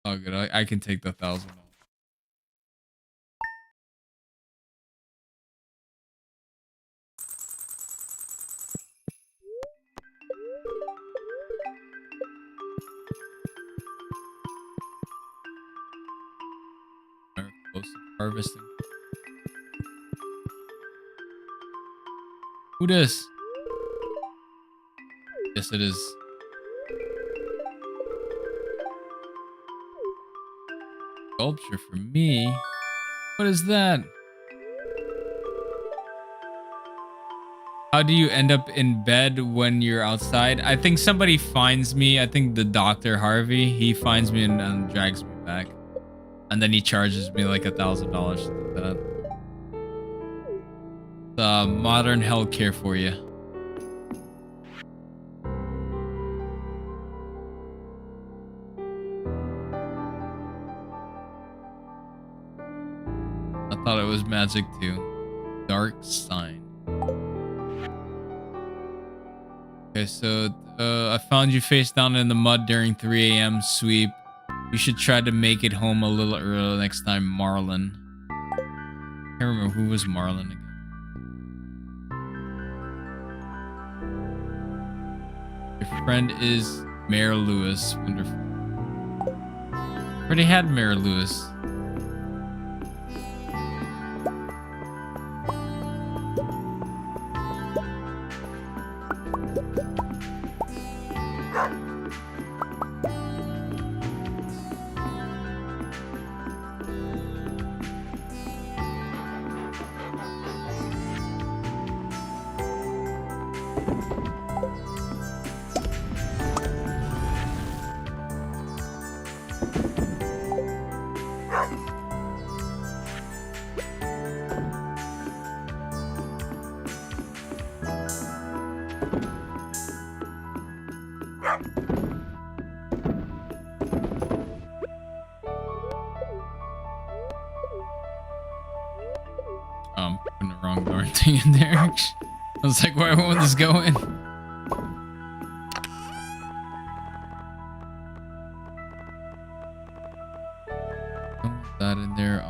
Oh good, I can take the 1,000. harvesting. Who this? Yes, it is. Sculpture for me. What is that? How do you end up in bed when you're outside? I think somebody finds me. I think the doctor Harvey, he finds me and drags me back. And then he charges me like $1,000 to do that. Modern healthcare for you. I thought it was magic too. Dark sign. Okay, so I found you face down in the mud during 3 a.m. sweep. You should try to make it home a little earlier next time, Marlon. I can't remember who was Marlon again. Your friend is Mayor Lewis. Wonderful. Already had Mayor Lewis. Putting the wrong darn thing in there. I was like, where won't this go in? Don't put that in there.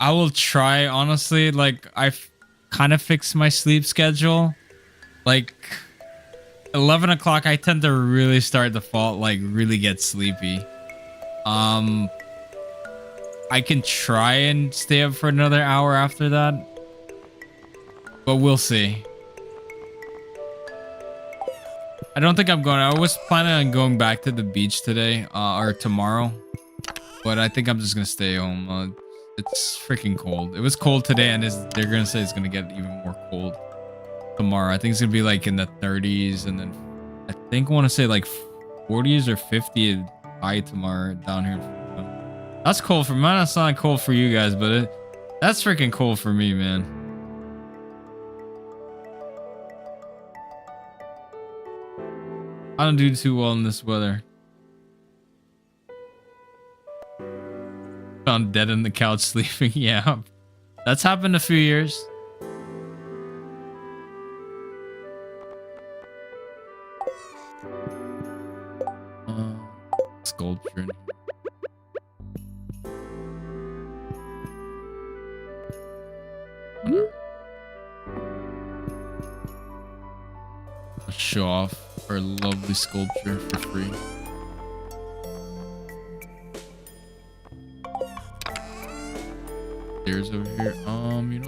I will try, honestly. Like, I've kind of fixed my sleep schedule. Like, 11 o'clock, I tend to really start to fall, like, really get sleepy. I can try and stay up for another hour after that, but we'll see. I don't think I'm going. I was planning on going back to the beach today, or tomorrow, but I think I'm just gonna stay home. It's freaking cold. It was cold today, and they're gonna say it's gonna get even more cold tomorrow. I think it's gonna be like in the 30s, and then I think I want to say like 40s or 50 high tomorrow down here. That's cold for me. That's not cold for you guys, but that's freaking cold for me, man. I don't do too well in this weather. Found dead on the couch sleeping. Yeah, that's happened a few years. Sculpture. Let's show off our lovely sculpture for free. Stairs over here. You know,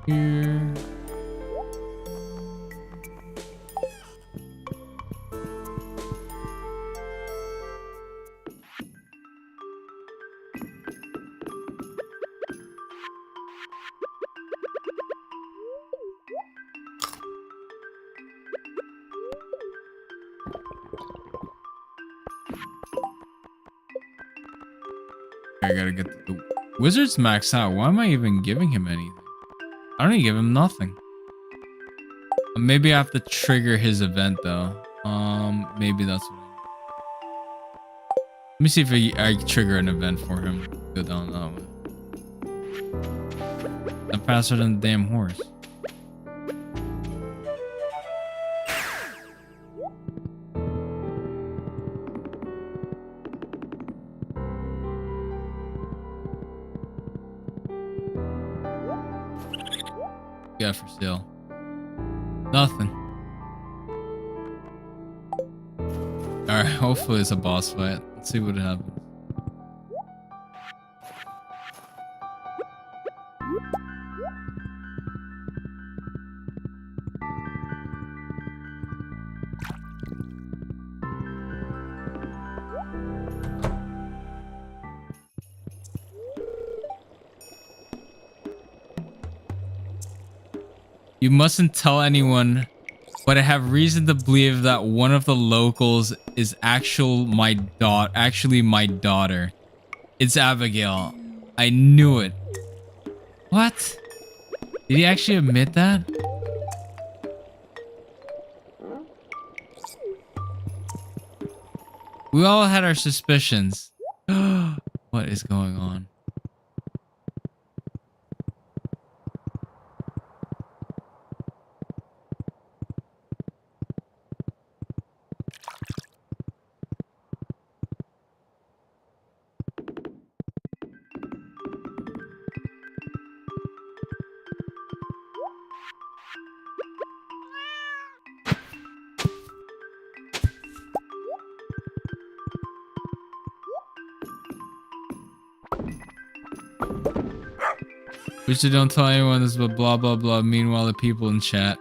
here. I gotta get the wizard's maxed out. Why am I even giving him anything? I don't even give him nothing. Maybe I have to trigger his event though. Maybe that's what let me see if I trigger an event for him. Go down that way. I'm faster than the damn horse. Yeah, for sale. Nothing. Alright, hopefully it's a boss fight. Let's see what happens. You mustn't tell anyone, but I have reason to believe that one of the locals is actually my daughter. It's Abigail. I knew it. What? Did he actually admit that? We all had our suspicions. What is going on? We should don't tell anyone this, but blah blah blah. Meanwhile, the people in chat.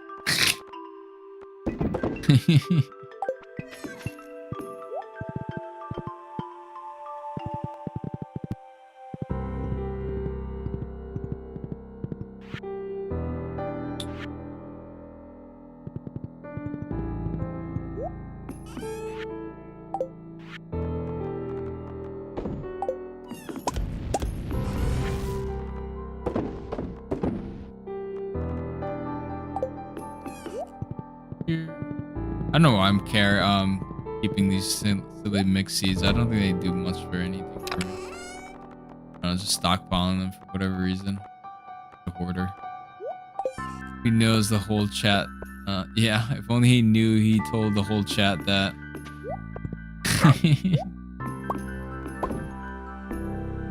I don't know why I'm keeping these silly mixed seeds. I don't think they do much for anything for me. I was just stockpiling them for whatever reason. The hoarder. He knows the whole chat. Yeah, if only he knew he told the whole chat that.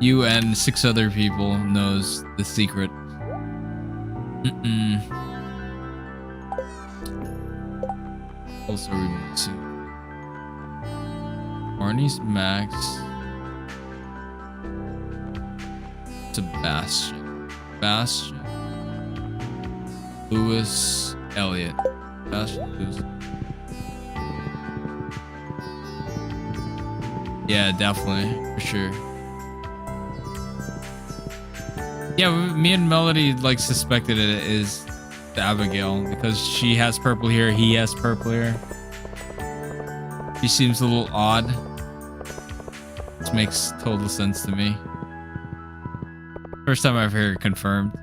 You and 6 other people knows the secret. Also removing Barney's Max. Sebastian. Lewis Elliot. Lewis. Yeah, definitely, for sure. Yeah, me and Melody like suspected it is the Abigail because she has purple hair, he has purple hair. She seems a little odd. Which makes total sense to me. First time I've heard it confirmed.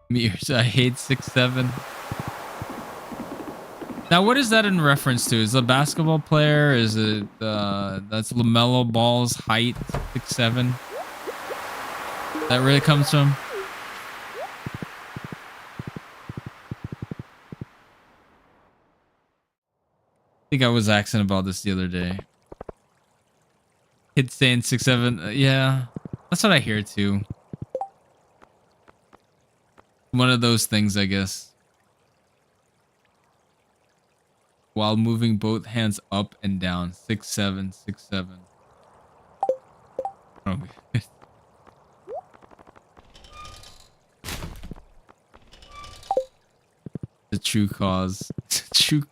Mears, I hate 6'7". Now, what is that in reference to? Is it a basketball player? Is it that's LaMelo Ball's height, 6'7"? That really comes from? I think I was asking about this the other day. Kids saying 6'7". Yeah, that's what I hear too. One of those things, I guess. While moving both hands up and down. 6'7", 6'7". Oh, the true cause. True.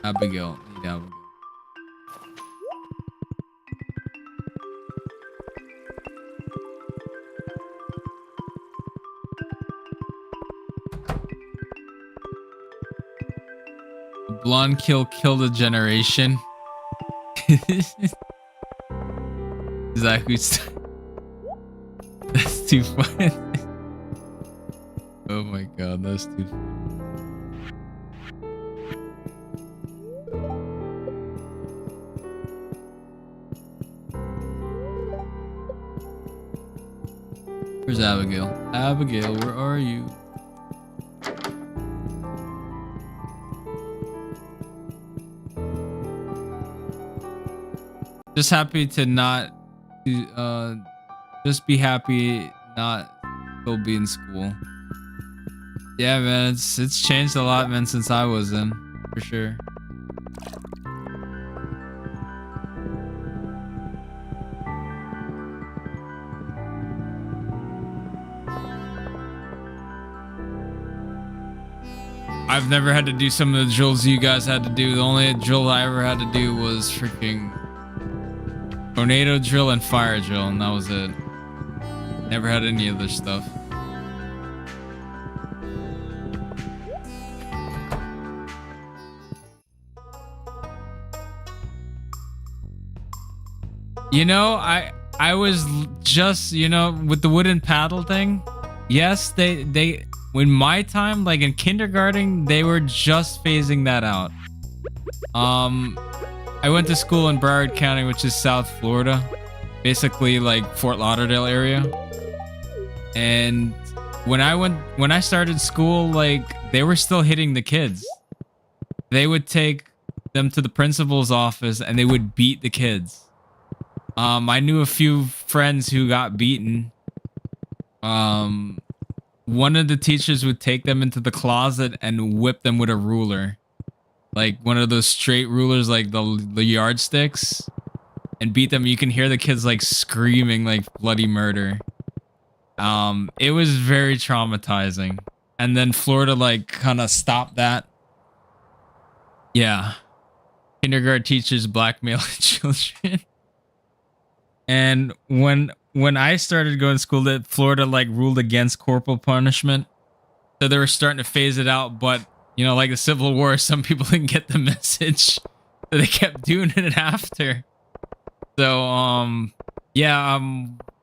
Abigail. Need Abigail. Blonde killed a generation. Exactly. That's too funny. Oh my god, that's too funny. Where's Abigail? Abigail, where are you? Just happy to not, just be happy not still be in school. Yeah, man, it's changed a lot, man, since I was in, for sure. I've never had to do some of the drills you guys had to do. The only drill I ever had to do was freaking tornado drill and fire drill, and that was it. Never had any other stuff. You know, I was just, you know, with the wooden paddle thing. Yes, they in my time, like in kindergarten, they were just phasing that out. I went to school in Broward County, which is South Florida, basically like Fort Lauderdale area. And when I started school, like they were still hitting the kids. They would take them to the principal's office and they would beat the kids. I knew a few friends who got beaten. One of the teachers would take them into the closet and whip them with a ruler. Like one of those straight rulers, like the yardsticks, and beat them. You can hear the kids like screaming like bloody murder. It was very traumatizing. And then Florida like kind of stopped that. Yeah. Kindergarten teachers blackmailing children. And when I started going to school, that Florida like ruled against corporal punishment. So they were starting to phase it out, but you know, like the Civil War, some people didn't get the message. So they kept doing it after. So yeah,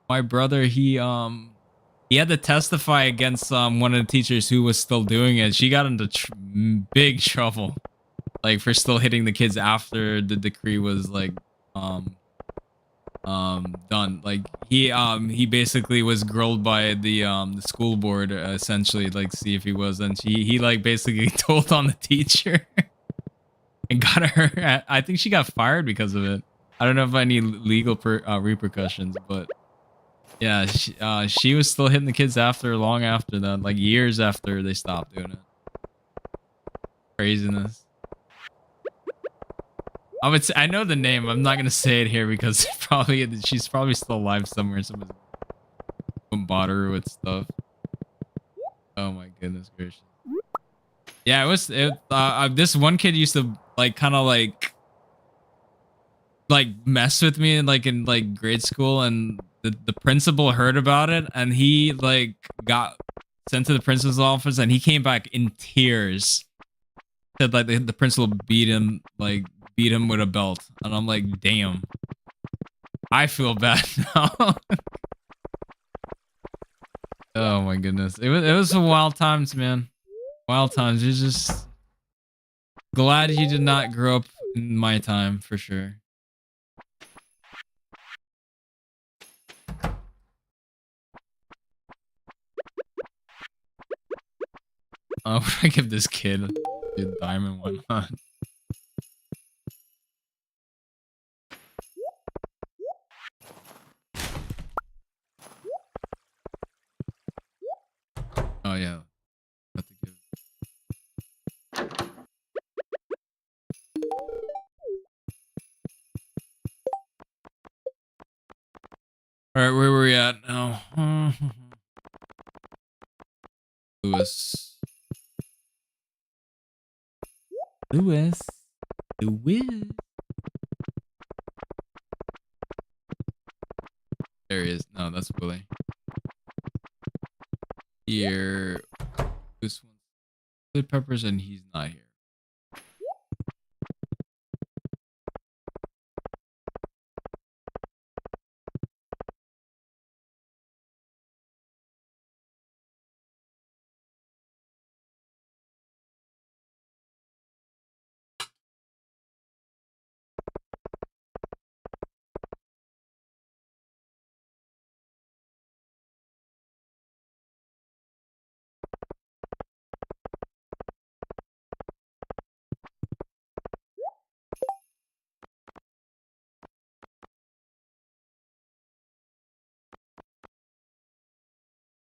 my brother, he had to testify against one of the teachers who was still doing it. She got into big trouble, like for still hitting the kids after the decree was like done. Like he basically was grilled by the school board, essentially, like see if he was, and he like basically told on the teacher and got her. I think she got fired because of it. I don't know if any legal repercussions, but yeah, she was still hitting the kids after, long after that, like years after they stopped doing it. Craziness. I know the name. I'm not gonna say it here because she's probably still alive somewhere. Someone's bought her with stuff. Oh my goodness gracious. Yeah, this one kid used to like kind of like mess with me in like grade school, and the principal heard about it, and he like got sent to the principal's office, and he came back in tears. Said like the principal beat him with a belt, and I'm like, damn, I feel bad now. Oh my goodness, it was some wild times, man. Wild times. You're just glad you did not grow up in my time, for sure. What do I give this kid? The diamond one, huh? Oh yeah. All right, where were we at now? Lewis. Lewis. There he is. No, that's Willie. Here. This one. Good peppers, and he's not here.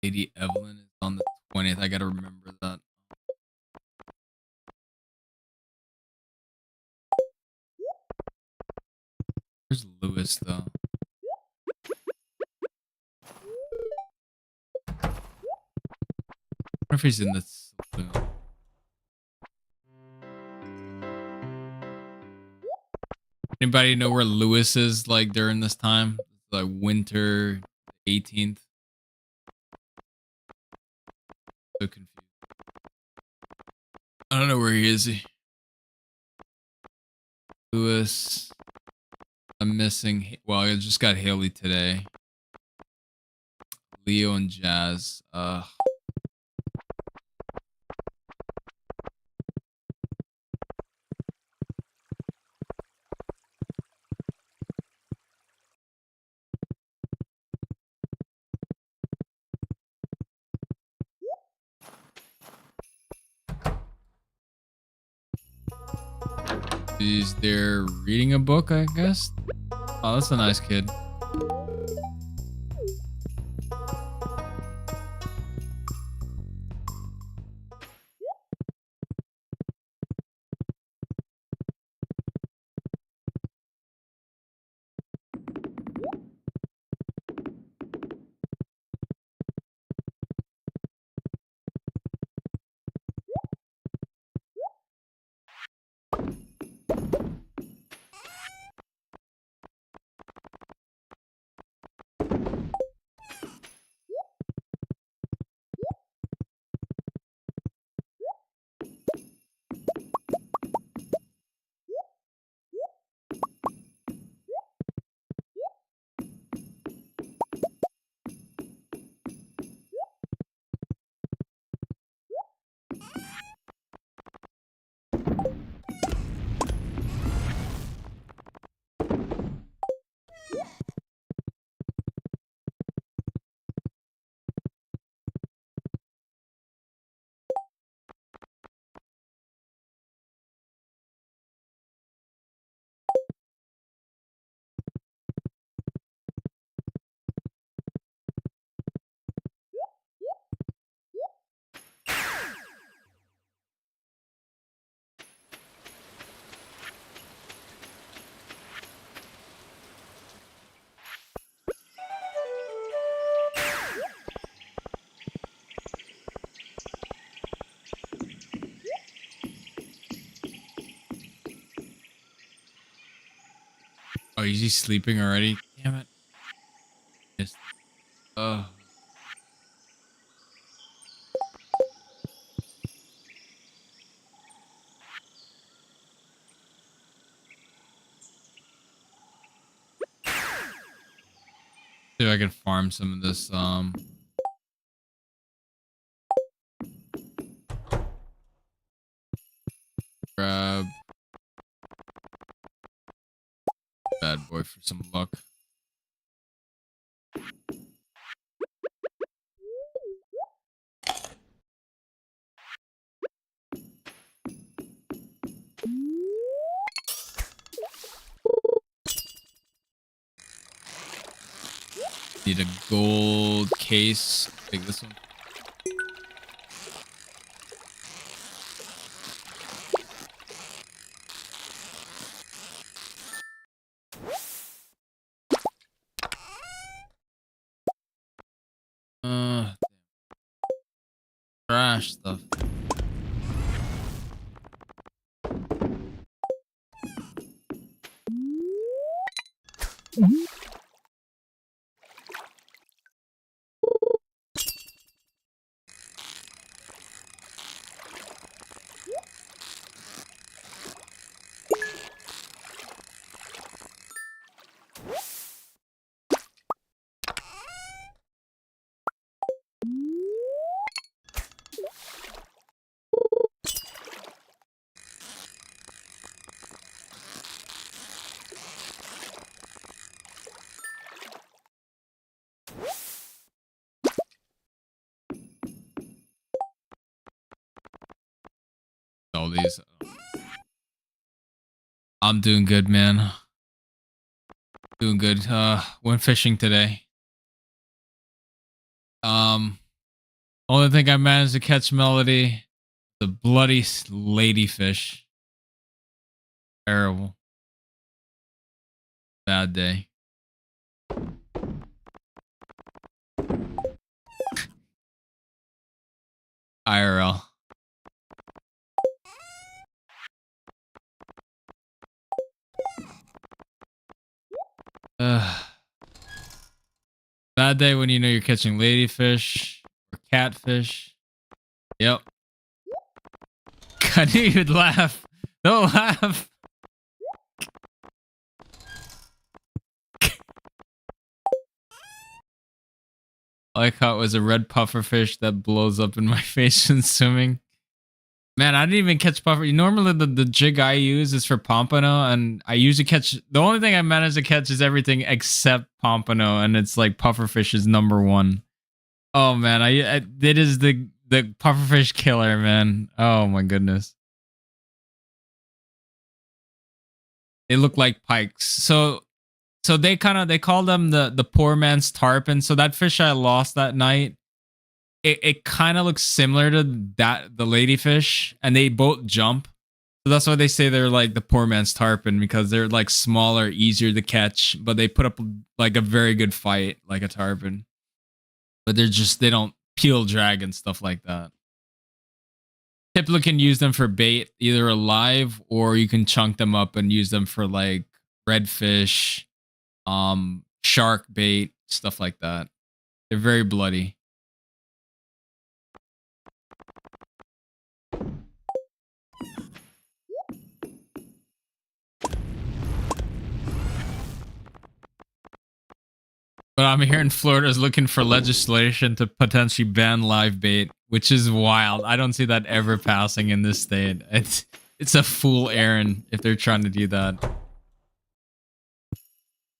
Lady Evelyn is on the 20th. I gotta remember that. Where's Lewis though? I wonder if he's in the saloon. Anybody know where Lewis is like during this time? Like winter 18th. So confused. I don't know where he is. Lewis. I'm missing. Well, I just got Haley today. Leo and Jazz. He's there reading a book, I guess. Oh, that's a nice kid. Oh, is he sleeping already? Damn it. Yes. Oh. See if I can farm some of this. Grab bad boy for some luck. Need a gold case. Take this one. Trash stuff. All these. I'm doing good, man. Doing good. Went fishing today. Only thing I managed to catch Melody, the bloody ladyfish. Terrible. Bad day. IRL. Bad day when you know you're catching ladyfish or catfish. Yep. I knew you'd laugh. Don't laugh. All I caught was a red pufferfish that blows up in my face in swimming. Man, I didn't even catch puffer. Normally, the jig I use is for pompano, and I usually catch. The only thing I manage to catch is everything except pompano, and it's like pufferfish is number one. Oh man, it is the pufferfish killer, man. Oh my goodness. They look like pikes. So they call them the poor man's tarpon. So that fish I lost that night, it kind of looks similar to the ladyfish, and they both jump. So that's why they say they're like the poor man's tarpon, because they're like smaller, easier to catch, but they put up like a very good fight like a tarpon. But they don't peel drag and stuff like that. Typically can use them for bait, either alive, or you can chunk them up and use them for like redfish, shark bait, stuff like that. They're very bloody. But I'm here in Florida is looking for legislation to potentially ban live bait, which is wild. I don't see that ever passing in this state. It's a fool errand if they're trying to do that.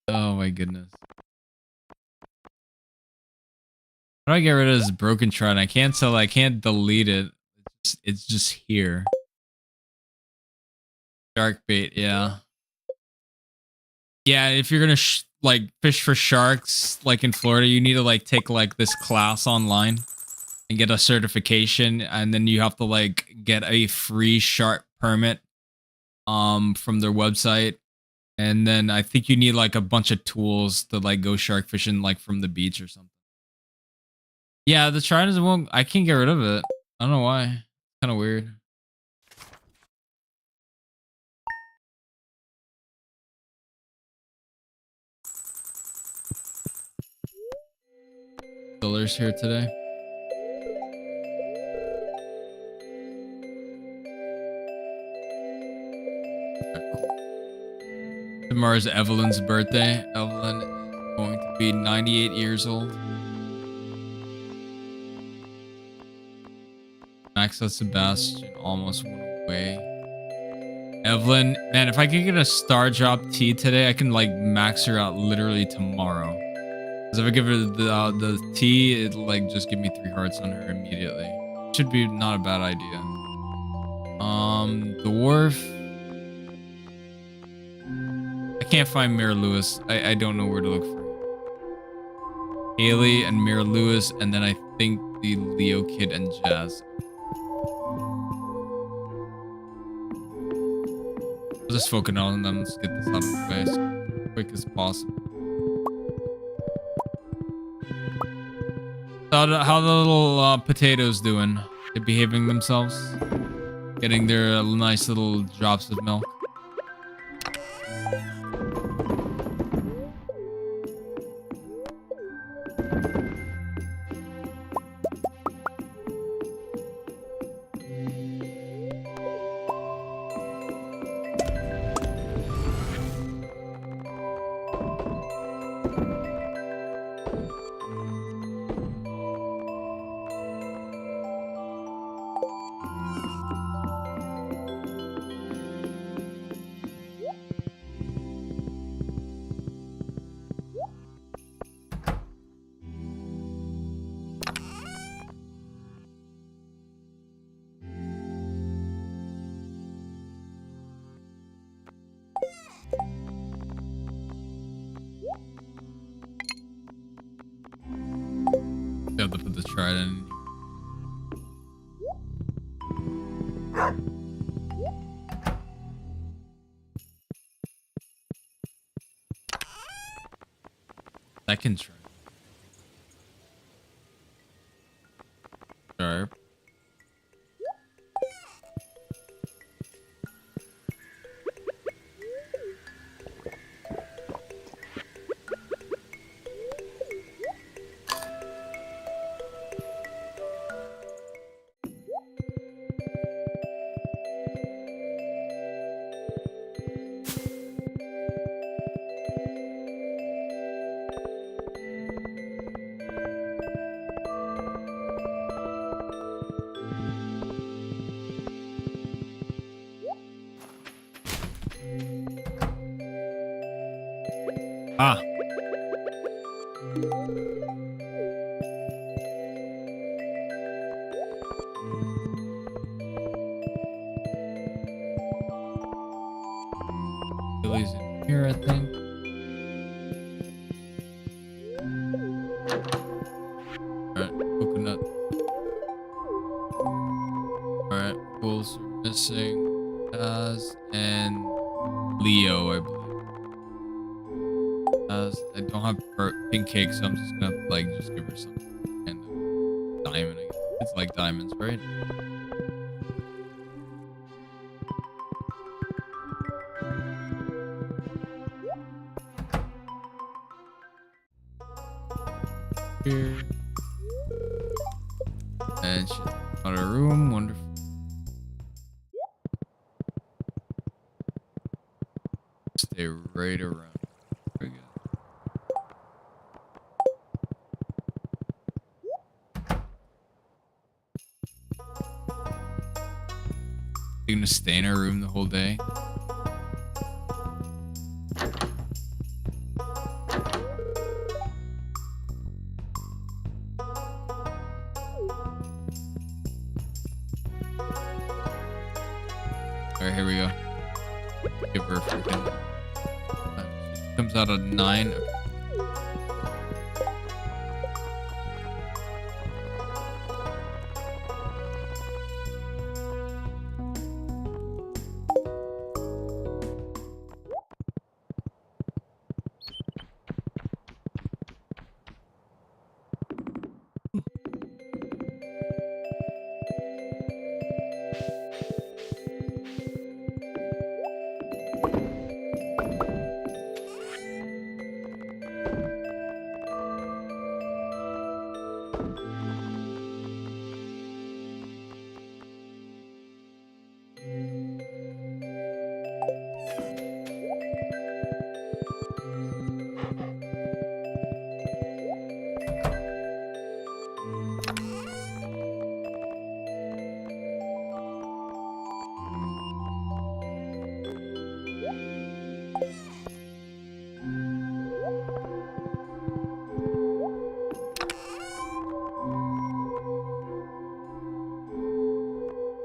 Oh my goodness. How do I get rid of this broken trident? I can't tell. I can't delete it. It's just here. Shark bait, yeah. Yeah, if you're gonna like fish for sharks, like in Florida, you need to like take like this class online and get a certification, and then you have to like get a free shark permit from their website, and then I think you need like a bunch of tools to like go shark fishing like from the beach or something. Yeah, the trident won't. I can't get rid of it. I don't know why. It's kind of weird. Fillers here today. Tomorrow's Evelyn's birthday. Evelyn is going to be 98 years old. Maxa Sebastian almost went away. Evelyn, man, if I could get a star drop T today, I can like max her out literally tomorrow. Because if I give her the T, it'll like just give me 3 hearts on her immediately. Should be not a bad idea. Dwarf. I can't find Mira Lewis. I don't know where to look for her. Haley and Mira Lewis, and then I think the Leo Kid and Jazz. I'll just focus on them. Let's get this out of the way as quick as possible. How the little potatoes doing? They behaving themselves? Getting their nice little drops of milk? Have to put the trident in. Second try. Sharp. Ah. Billy's in here, I think. Alright, coconut. Alright, bulls are missing. Taz and Leo, I believe. I don't have pink cake, so I'm just gonna like just give her some and diamond. I guess. It's like diamonds, right? Here. And she's out of room. Wonderful. Stay right around. Very good. You gonna stay in her room the whole day? Alright, here we go. Give her a freaking. She comes out at 9.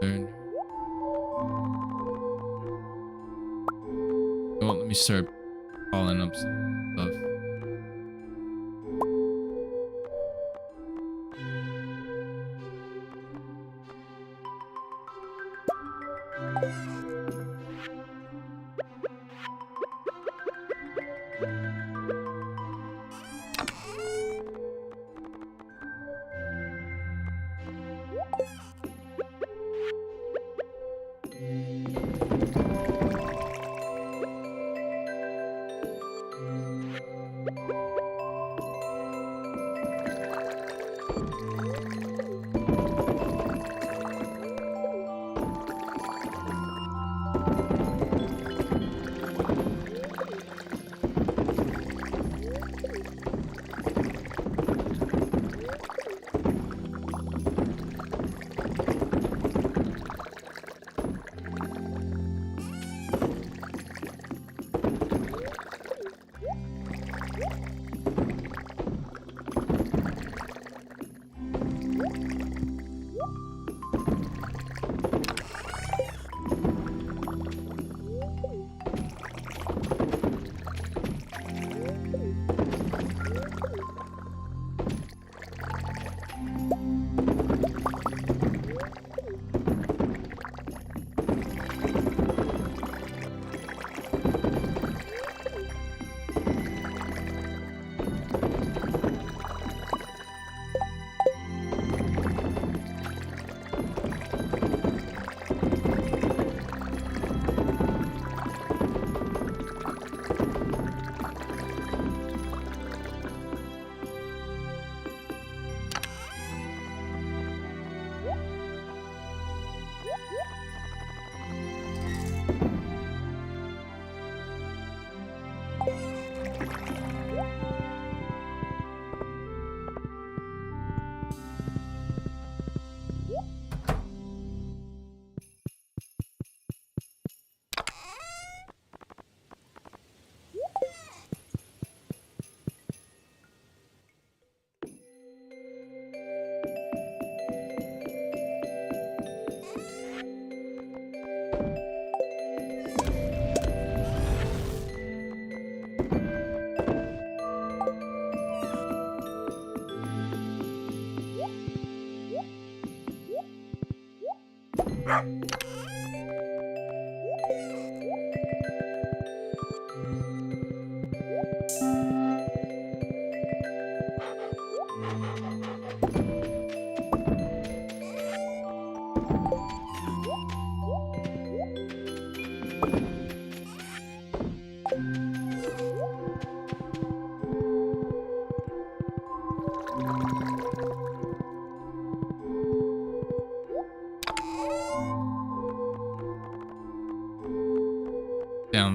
Okay. Let me start calling up some stuff.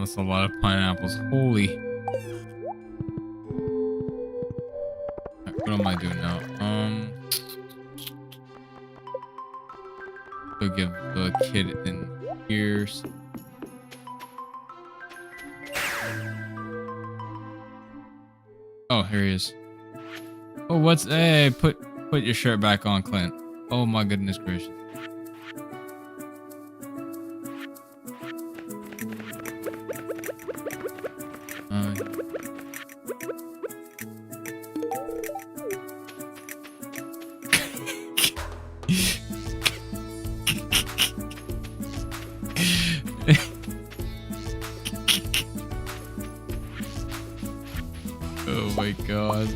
that's a lot of pineapples. Holy. Right, what am I doing now? Go give the kid in here. Oh, here he is. Oh, what's hey? Put your shirt back on, Clint. Oh my goodness gracious. Oh my god.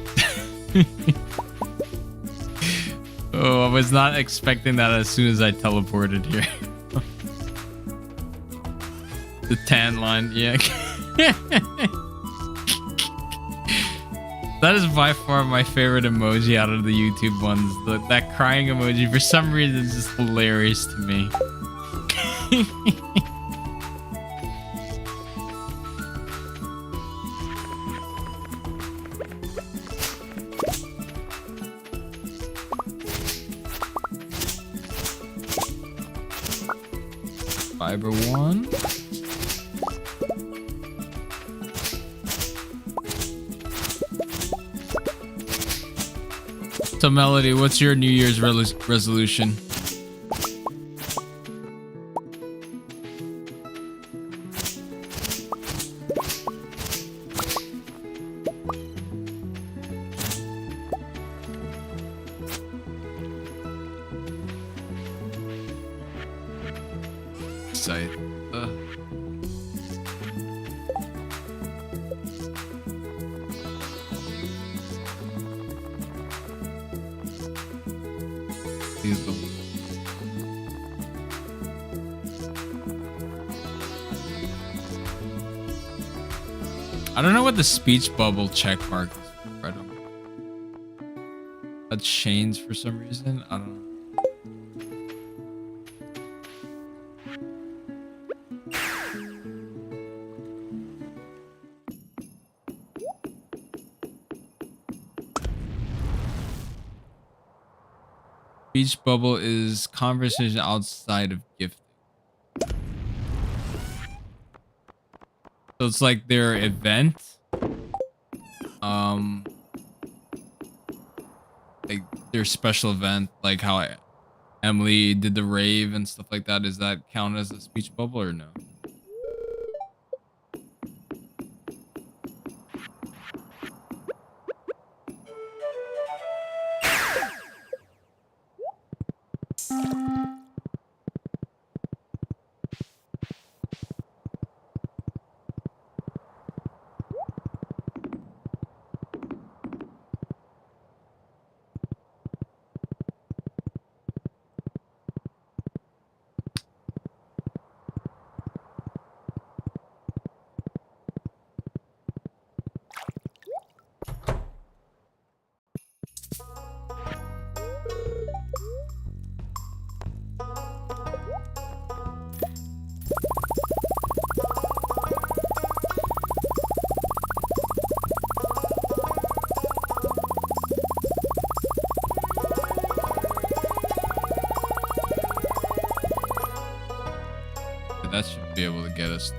Oh, I was not expecting that as soon as I teleported here. The tan line, yeah. That is by far my favorite emoji out of the YouTube ones. That crying emoji, for some reason, is just hilarious to me. Fiber 1. So Melody, what's your New Year's resolution? I don't know what the speech bubble check mark is. I don't know. That's Shane's for some reason. I don't know. Speech bubble is conversation outside of gifting. So it's like their event. Like their special event, like how Emily did the rave and stuff like that. Does that count as a speech bubble or no? That should be able to get us.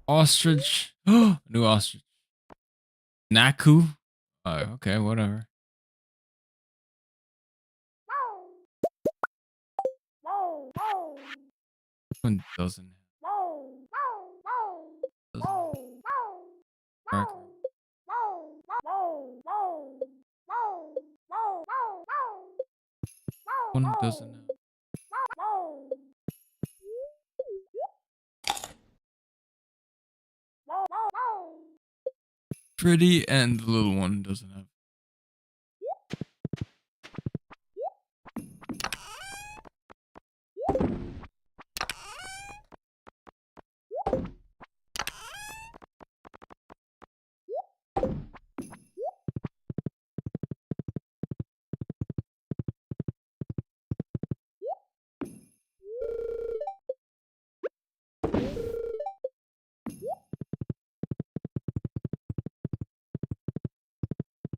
Ostrich. New ostrich. Naku. Oh, okay, whatever. One doesn't. One doesn't. pretty, and the little one doesn't have.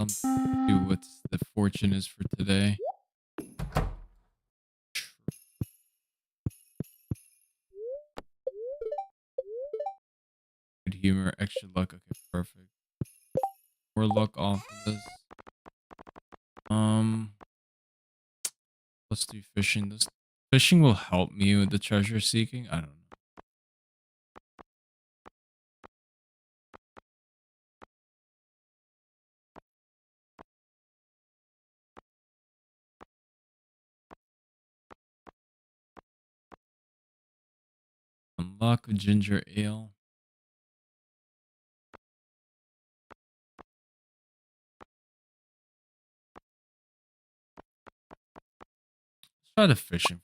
See what the fortune is for today. Good humor, extra luck. Okay, perfect. More luck off of this. Let's do fishing. This fishing will help me with the treasure seeking. I don't know. Unlock a ginger ale. Let's try the fishing.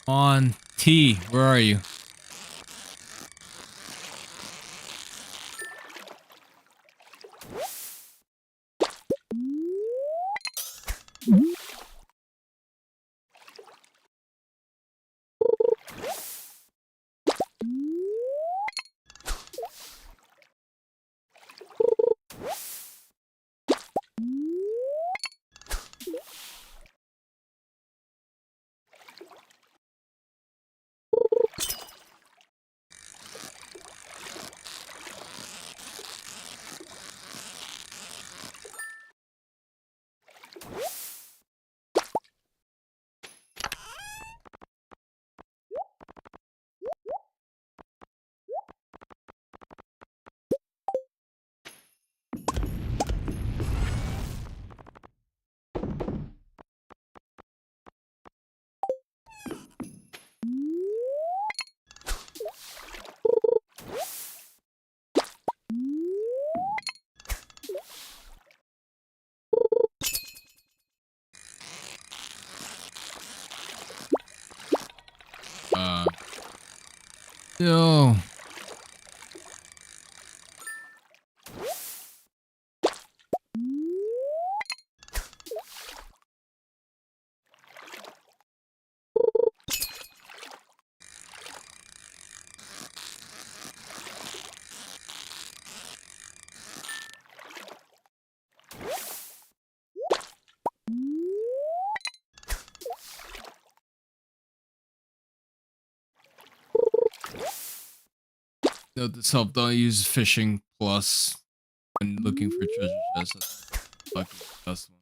On T, where are you? Yo. Note to self, don't use fishing plus when looking for treasure chests. That's lucky best one.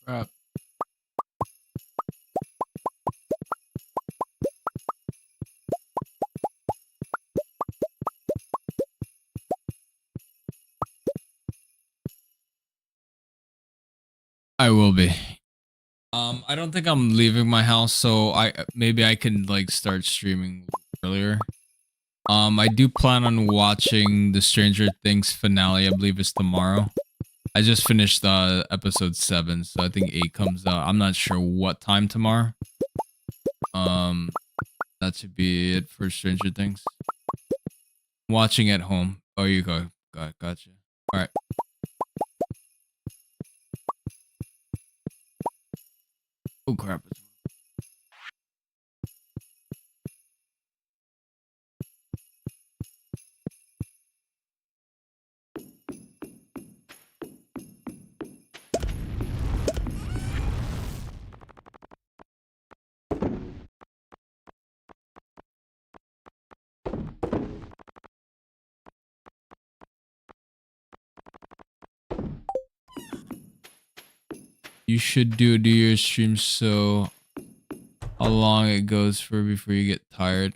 Crap. I will be. I don't think I'm leaving my house, so maybe I can like start streaming earlier. I do plan on watching the Stranger Things finale. I believe it's tomorrow. I just finished episode 7, so I think 8 comes out. I'm not sure what time tomorrow. That should be it for Stranger Things. Watching at home. Oh, you go. Gotcha. All right. Oh crap. You should do your stream so how long it goes for before you get tired.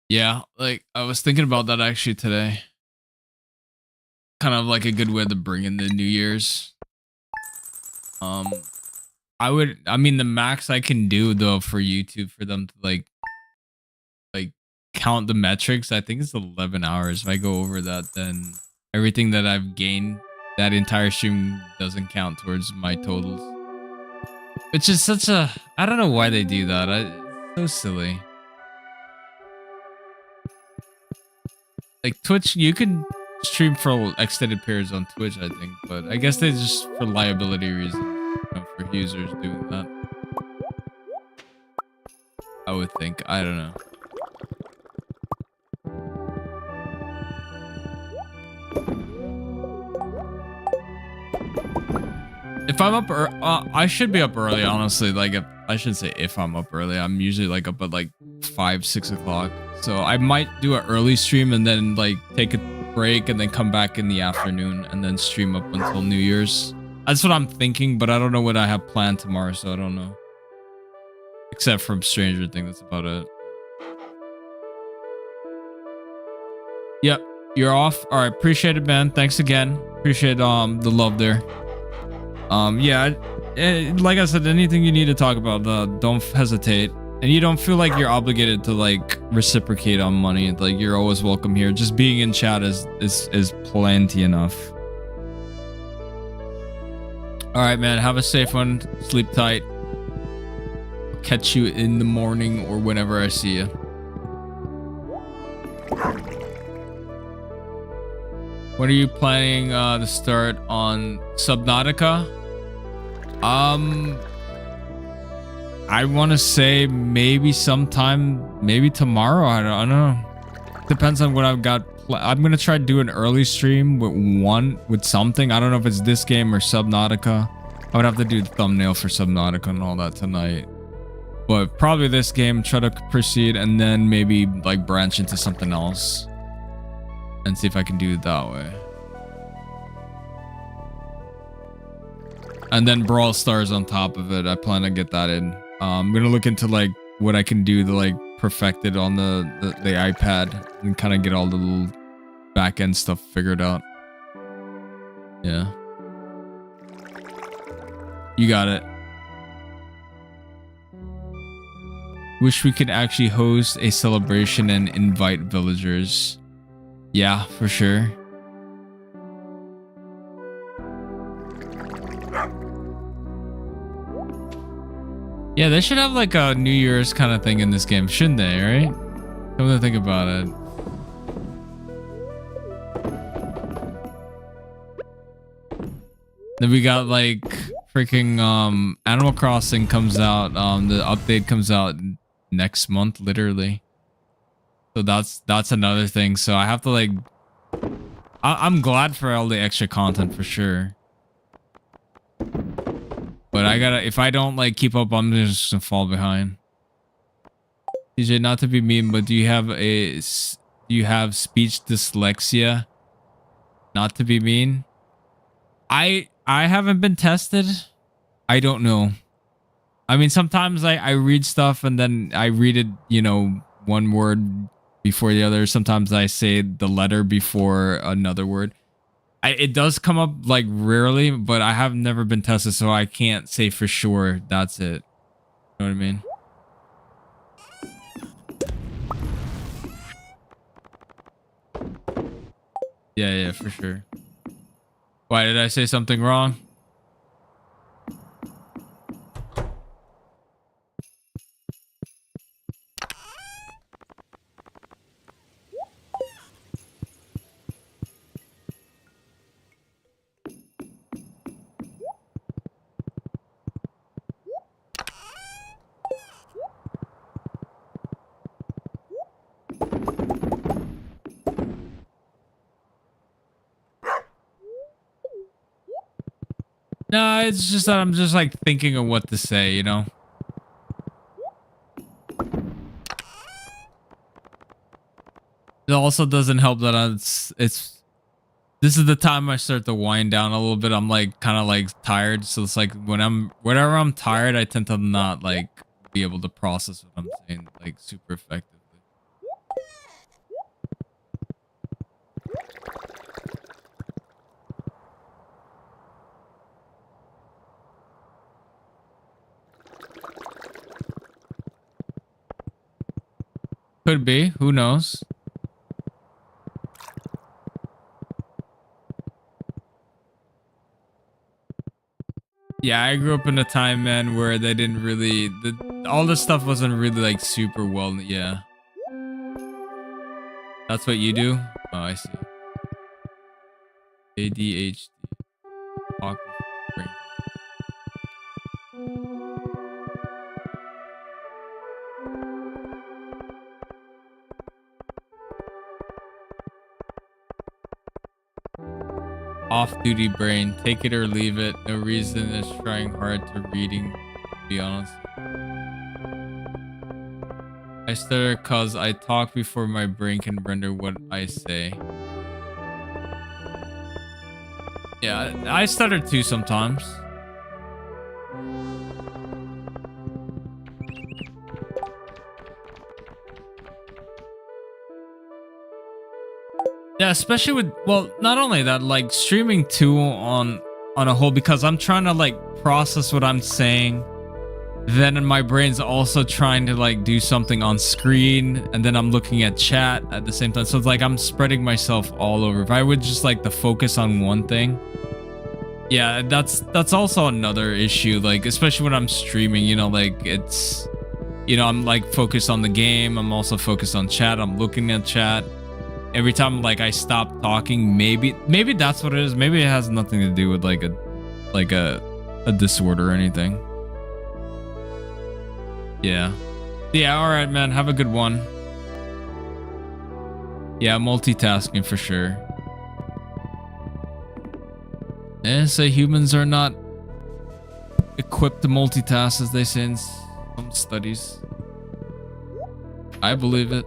Yeah, like I was thinking about that actually today. Kind of like a good way to bring in the New Year's. Um, I mean, the max I can do though for YouTube for them to like count the metrics, I think it's 11 hours. If I go over that, then everything that I've gained that entire stream doesn't count towards my totals. Which is such a, I don't know why they do that. It's so silly. Like Twitch, you could stream for extended periods on Twitch, I think, but I guess they just for liability reasons, for users doing that. I would think. I don't know. If I'm up, I should be up early, honestly. Like, if, I shouldn't say if I'm up early. I'm usually like up at like 5, 6 o'clock. So I might do an early stream and then like take a break and then come back in the afternoon and then stream up until New Year's. That's what I'm thinking, but I don't know what I have planned tomorrow, so I don't know. Except from Stranger Things, that's about it. Yep, you're off. All right, appreciate it, man. Thanks again. Appreciate the love there. Yeah, like I said, anything you need to talk about, don't hesitate. And you don't feel like you're obligated to like reciprocate on money. Like you're always welcome here. Just being in chat is plenty enough. All right, man. Have a safe one. Sleep tight. Catch you in the morning or whenever I see you. When are you planning to start on Subnautica? I want to say maybe sometime, maybe tomorrow. I don't know. Depends on what I've got. I'm gonna try to do an early stream with something. I don't know if it's this game or Subnautica. I would have to do the thumbnail for Subnautica and all that tonight. But probably this game, try to proceed and then maybe like branch into something else and see if I can do it that way. And then Brawl Stars on top of it. I plan to get that in. I'm gonna look into like what I can do to like perfect it on the iPad and kind of get all the little back end stuff figured out. Yeah. You got it. Wish we could actually host a celebration and invite villagers. Yeah, for sure. Yeah, they should have like a New Year's kind of thing in this game, shouldn't they, right? Come to think about it. Then we got like freaking Animal Crossing comes out. The update comes out next month, literally. So that's another thing. So I have to like I'm glad for all the extra content for sure. But I gotta, if I don't like keep up, I'm just gonna fall behind. TJ, not to be mean, but do you have speech dyslexia? Not to be mean. I haven't been tested. I don't know. I mean, sometimes I read stuff and then I read it, you know, one word before the other. Sometimes I say the letter before another word. It does come up like rarely, but I have never been tested, so I can't say for sure that's it. You know what I mean? Yeah, for sure. Why did I say something wrong? No, it's just that I'm just like thinking of what to say, you know? It also doesn't help that this is the time I start to wind down a little bit. I'm like kind of like tired. So it's like whenever I'm tired, I tend to not like be able to process what I'm saying like super effectively. Could be. Who knows? Yeah, I grew up in a time, man, where they didn't really... all this stuff wasn't really, like, super well... Yeah. That's what you do? Oh, I see. ADHD. Brain. Off-duty brain. Take it or leave it. No reason is trying hard to reading, to be honest. I stutter cause I talk before my brain can render what I say. Yeah, I stutter too sometimes. Yeah, especially with, well, not only that, like streaming too on a whole, because I'm trying to like process what I'm saying. Then my brain's also trying to like do something on screen, and then I'm looking at chat at the same time. So it's like I'm spreading myself all over. If I would just like to focus on one thing. Yeah, that's also another issue, like especially when I'm streaming, you know, like it's, you know, I'm like focused on the game, I'm also focused on chat, I'm looking at chat. Every time like I stop talking, maybe that's what it is. Maybe it has nothing to do with like a disorder or anything. Yeah. Yeah, all right, man. Have a good one. Yeah, multitasking for sure. And say humans are not equipped to multitask, as they say in some studies. I believe it.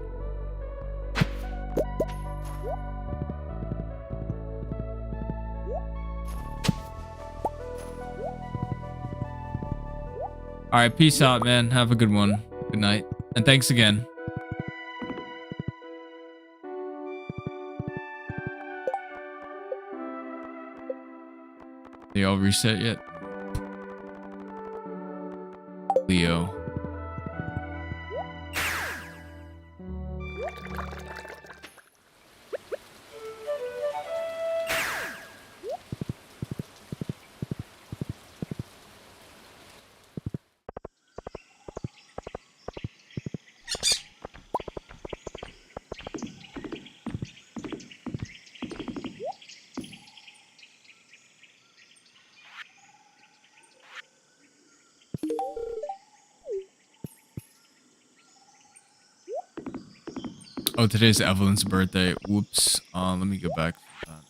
All right, peace out, man. Have a good one. Good night. And thanks again. They all reset yet? Leo. Oh, today's Evelyn's birthday. Whoops. Let me go back to that.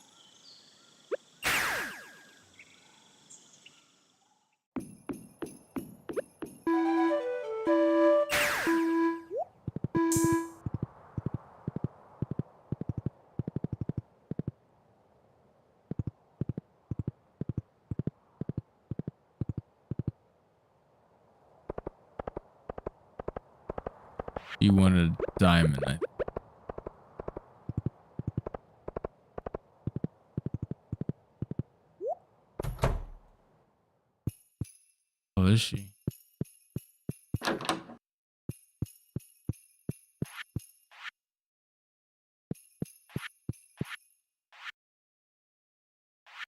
You wanted a diamond, I think. Oh, is she? I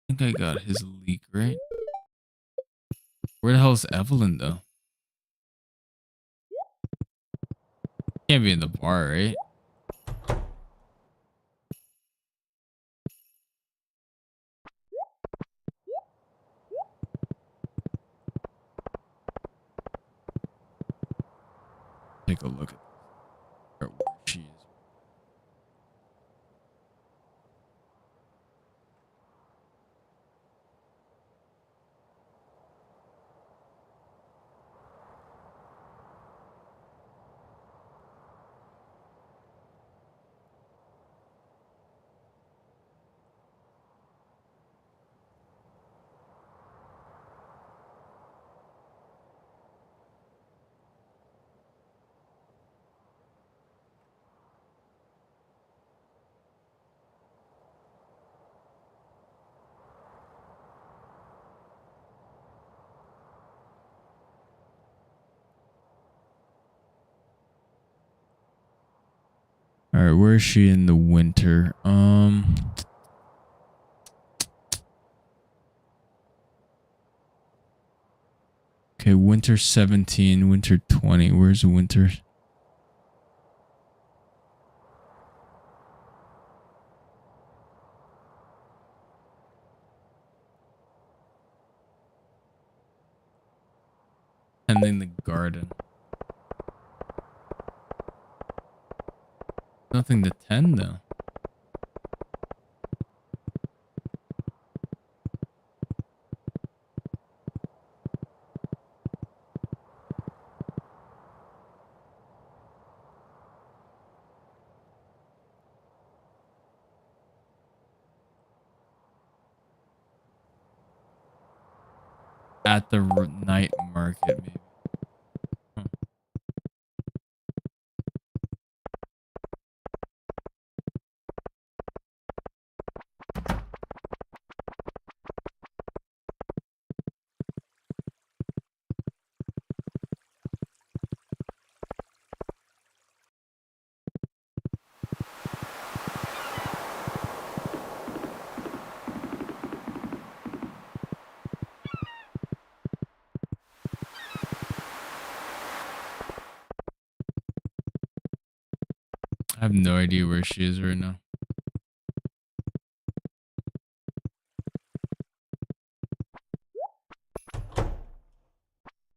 think I got his leak, right? Where the hell is Evelyn, though? Can't be in the bar, right? Take a look at where she is. All right, where is she in the winter? Okay, winter 17, winter 20. Where's the winter? Tending the garden. Nothing to tend though. At the night market, maybe. Huh. I have no idea where she is right now.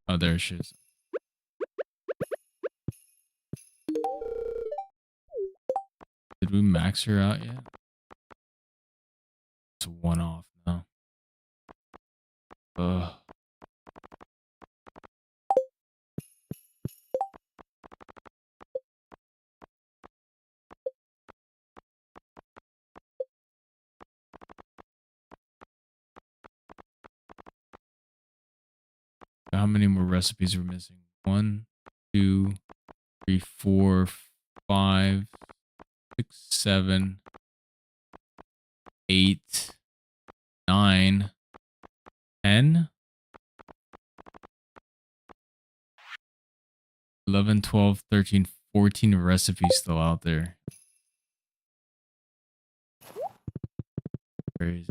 Oh, there she is. Did we max her out yet? It's one off now. Ugh. How many more recipes are we missing? 1, 2, 3, 4, 5, 6, 7, 8, 9, 10, 11, 12, 13, 14 recipes still out there. Crazy.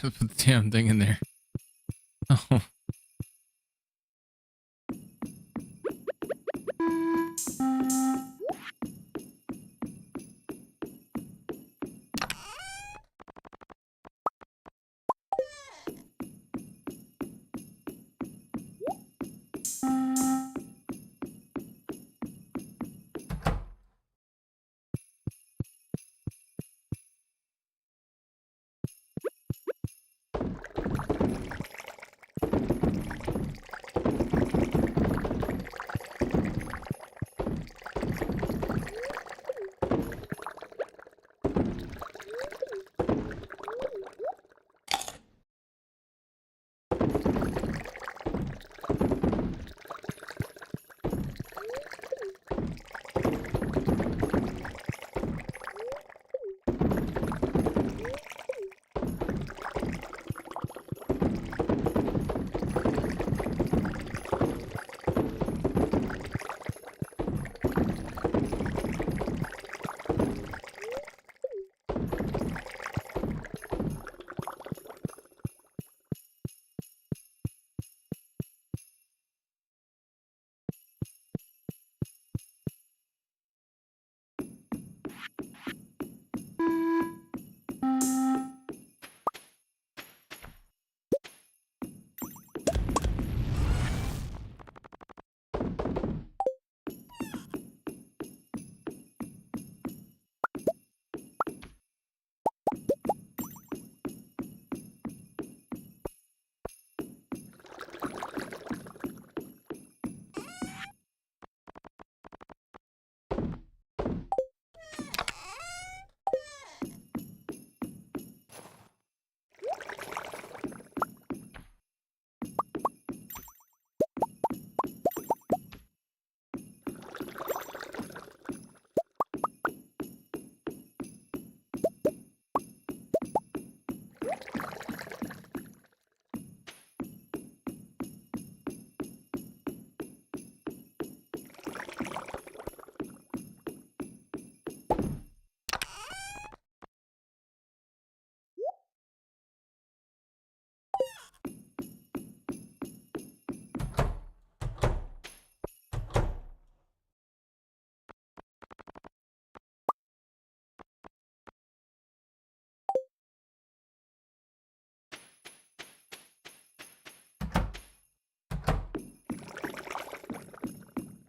Put the damn thing in there. Oh.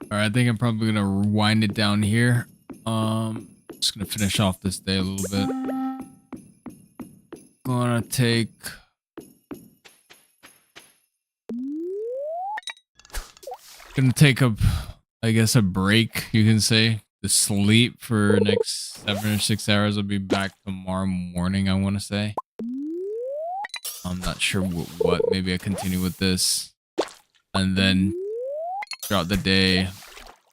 All right, I think I'm probably gonna wind it down here. Just gonna finish off this day a little bit. Gonna take a, I guess, a break, you can say, to sleep for next 7 or 6 hours. I'll be back tomorrow morning, I want to say. I'm not sure what. Maybe I continue with this, and then throughout the day,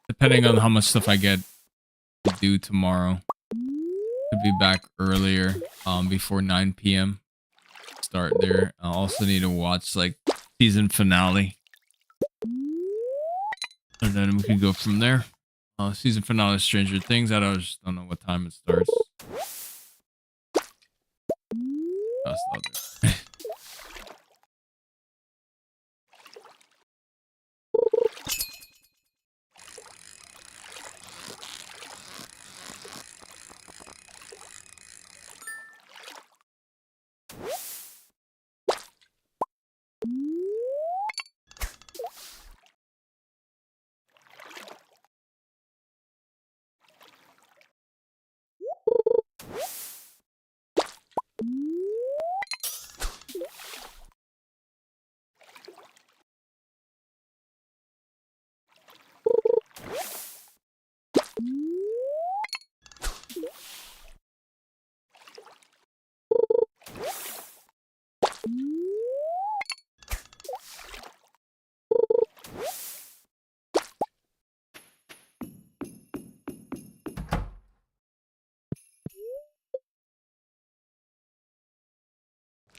depending on how much stuff I get to do tomorrow, could be back earlier, before 9 p.m. Start there. I also need to watch like season finale, and then we can go from there. Season finale of Stranger Things. I just don't know what time it starts. That's not there.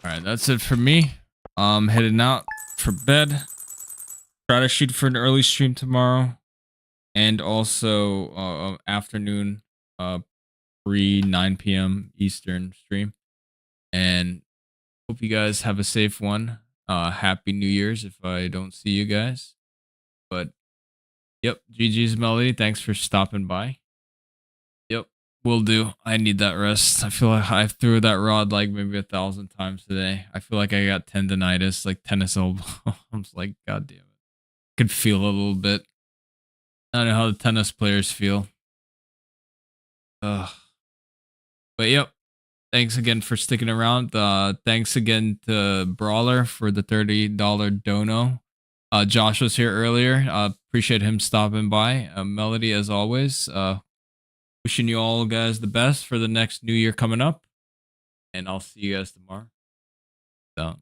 All right, that's it for me. Heading out for bed. Try to shoot for an early stream tomorrow, and also afternoon, pre 9 p.m. Eastern stream, and Hope you guys have a safe one. Happy New Year's if I don't see you guys. But yep, GG's Melody. Thanks for stopping by. Yep, will do. I need that rest. I feel like I threw that rod like maybe 1,000 times today. I feel like I got tendonitis, like tennis elbow. I'm just like, God damn it. Could feel a little bit. I don't know how the tennis players feel. Ugh. But yep. Thanks again for sticking around. Thanks again to Brawler for the $30 dono. Josh was here earlier. Appreciate him stopping by. Melody, as always. Wishing you all guys the best for the next new year coming up. And I'll see you guys tomorrow. So.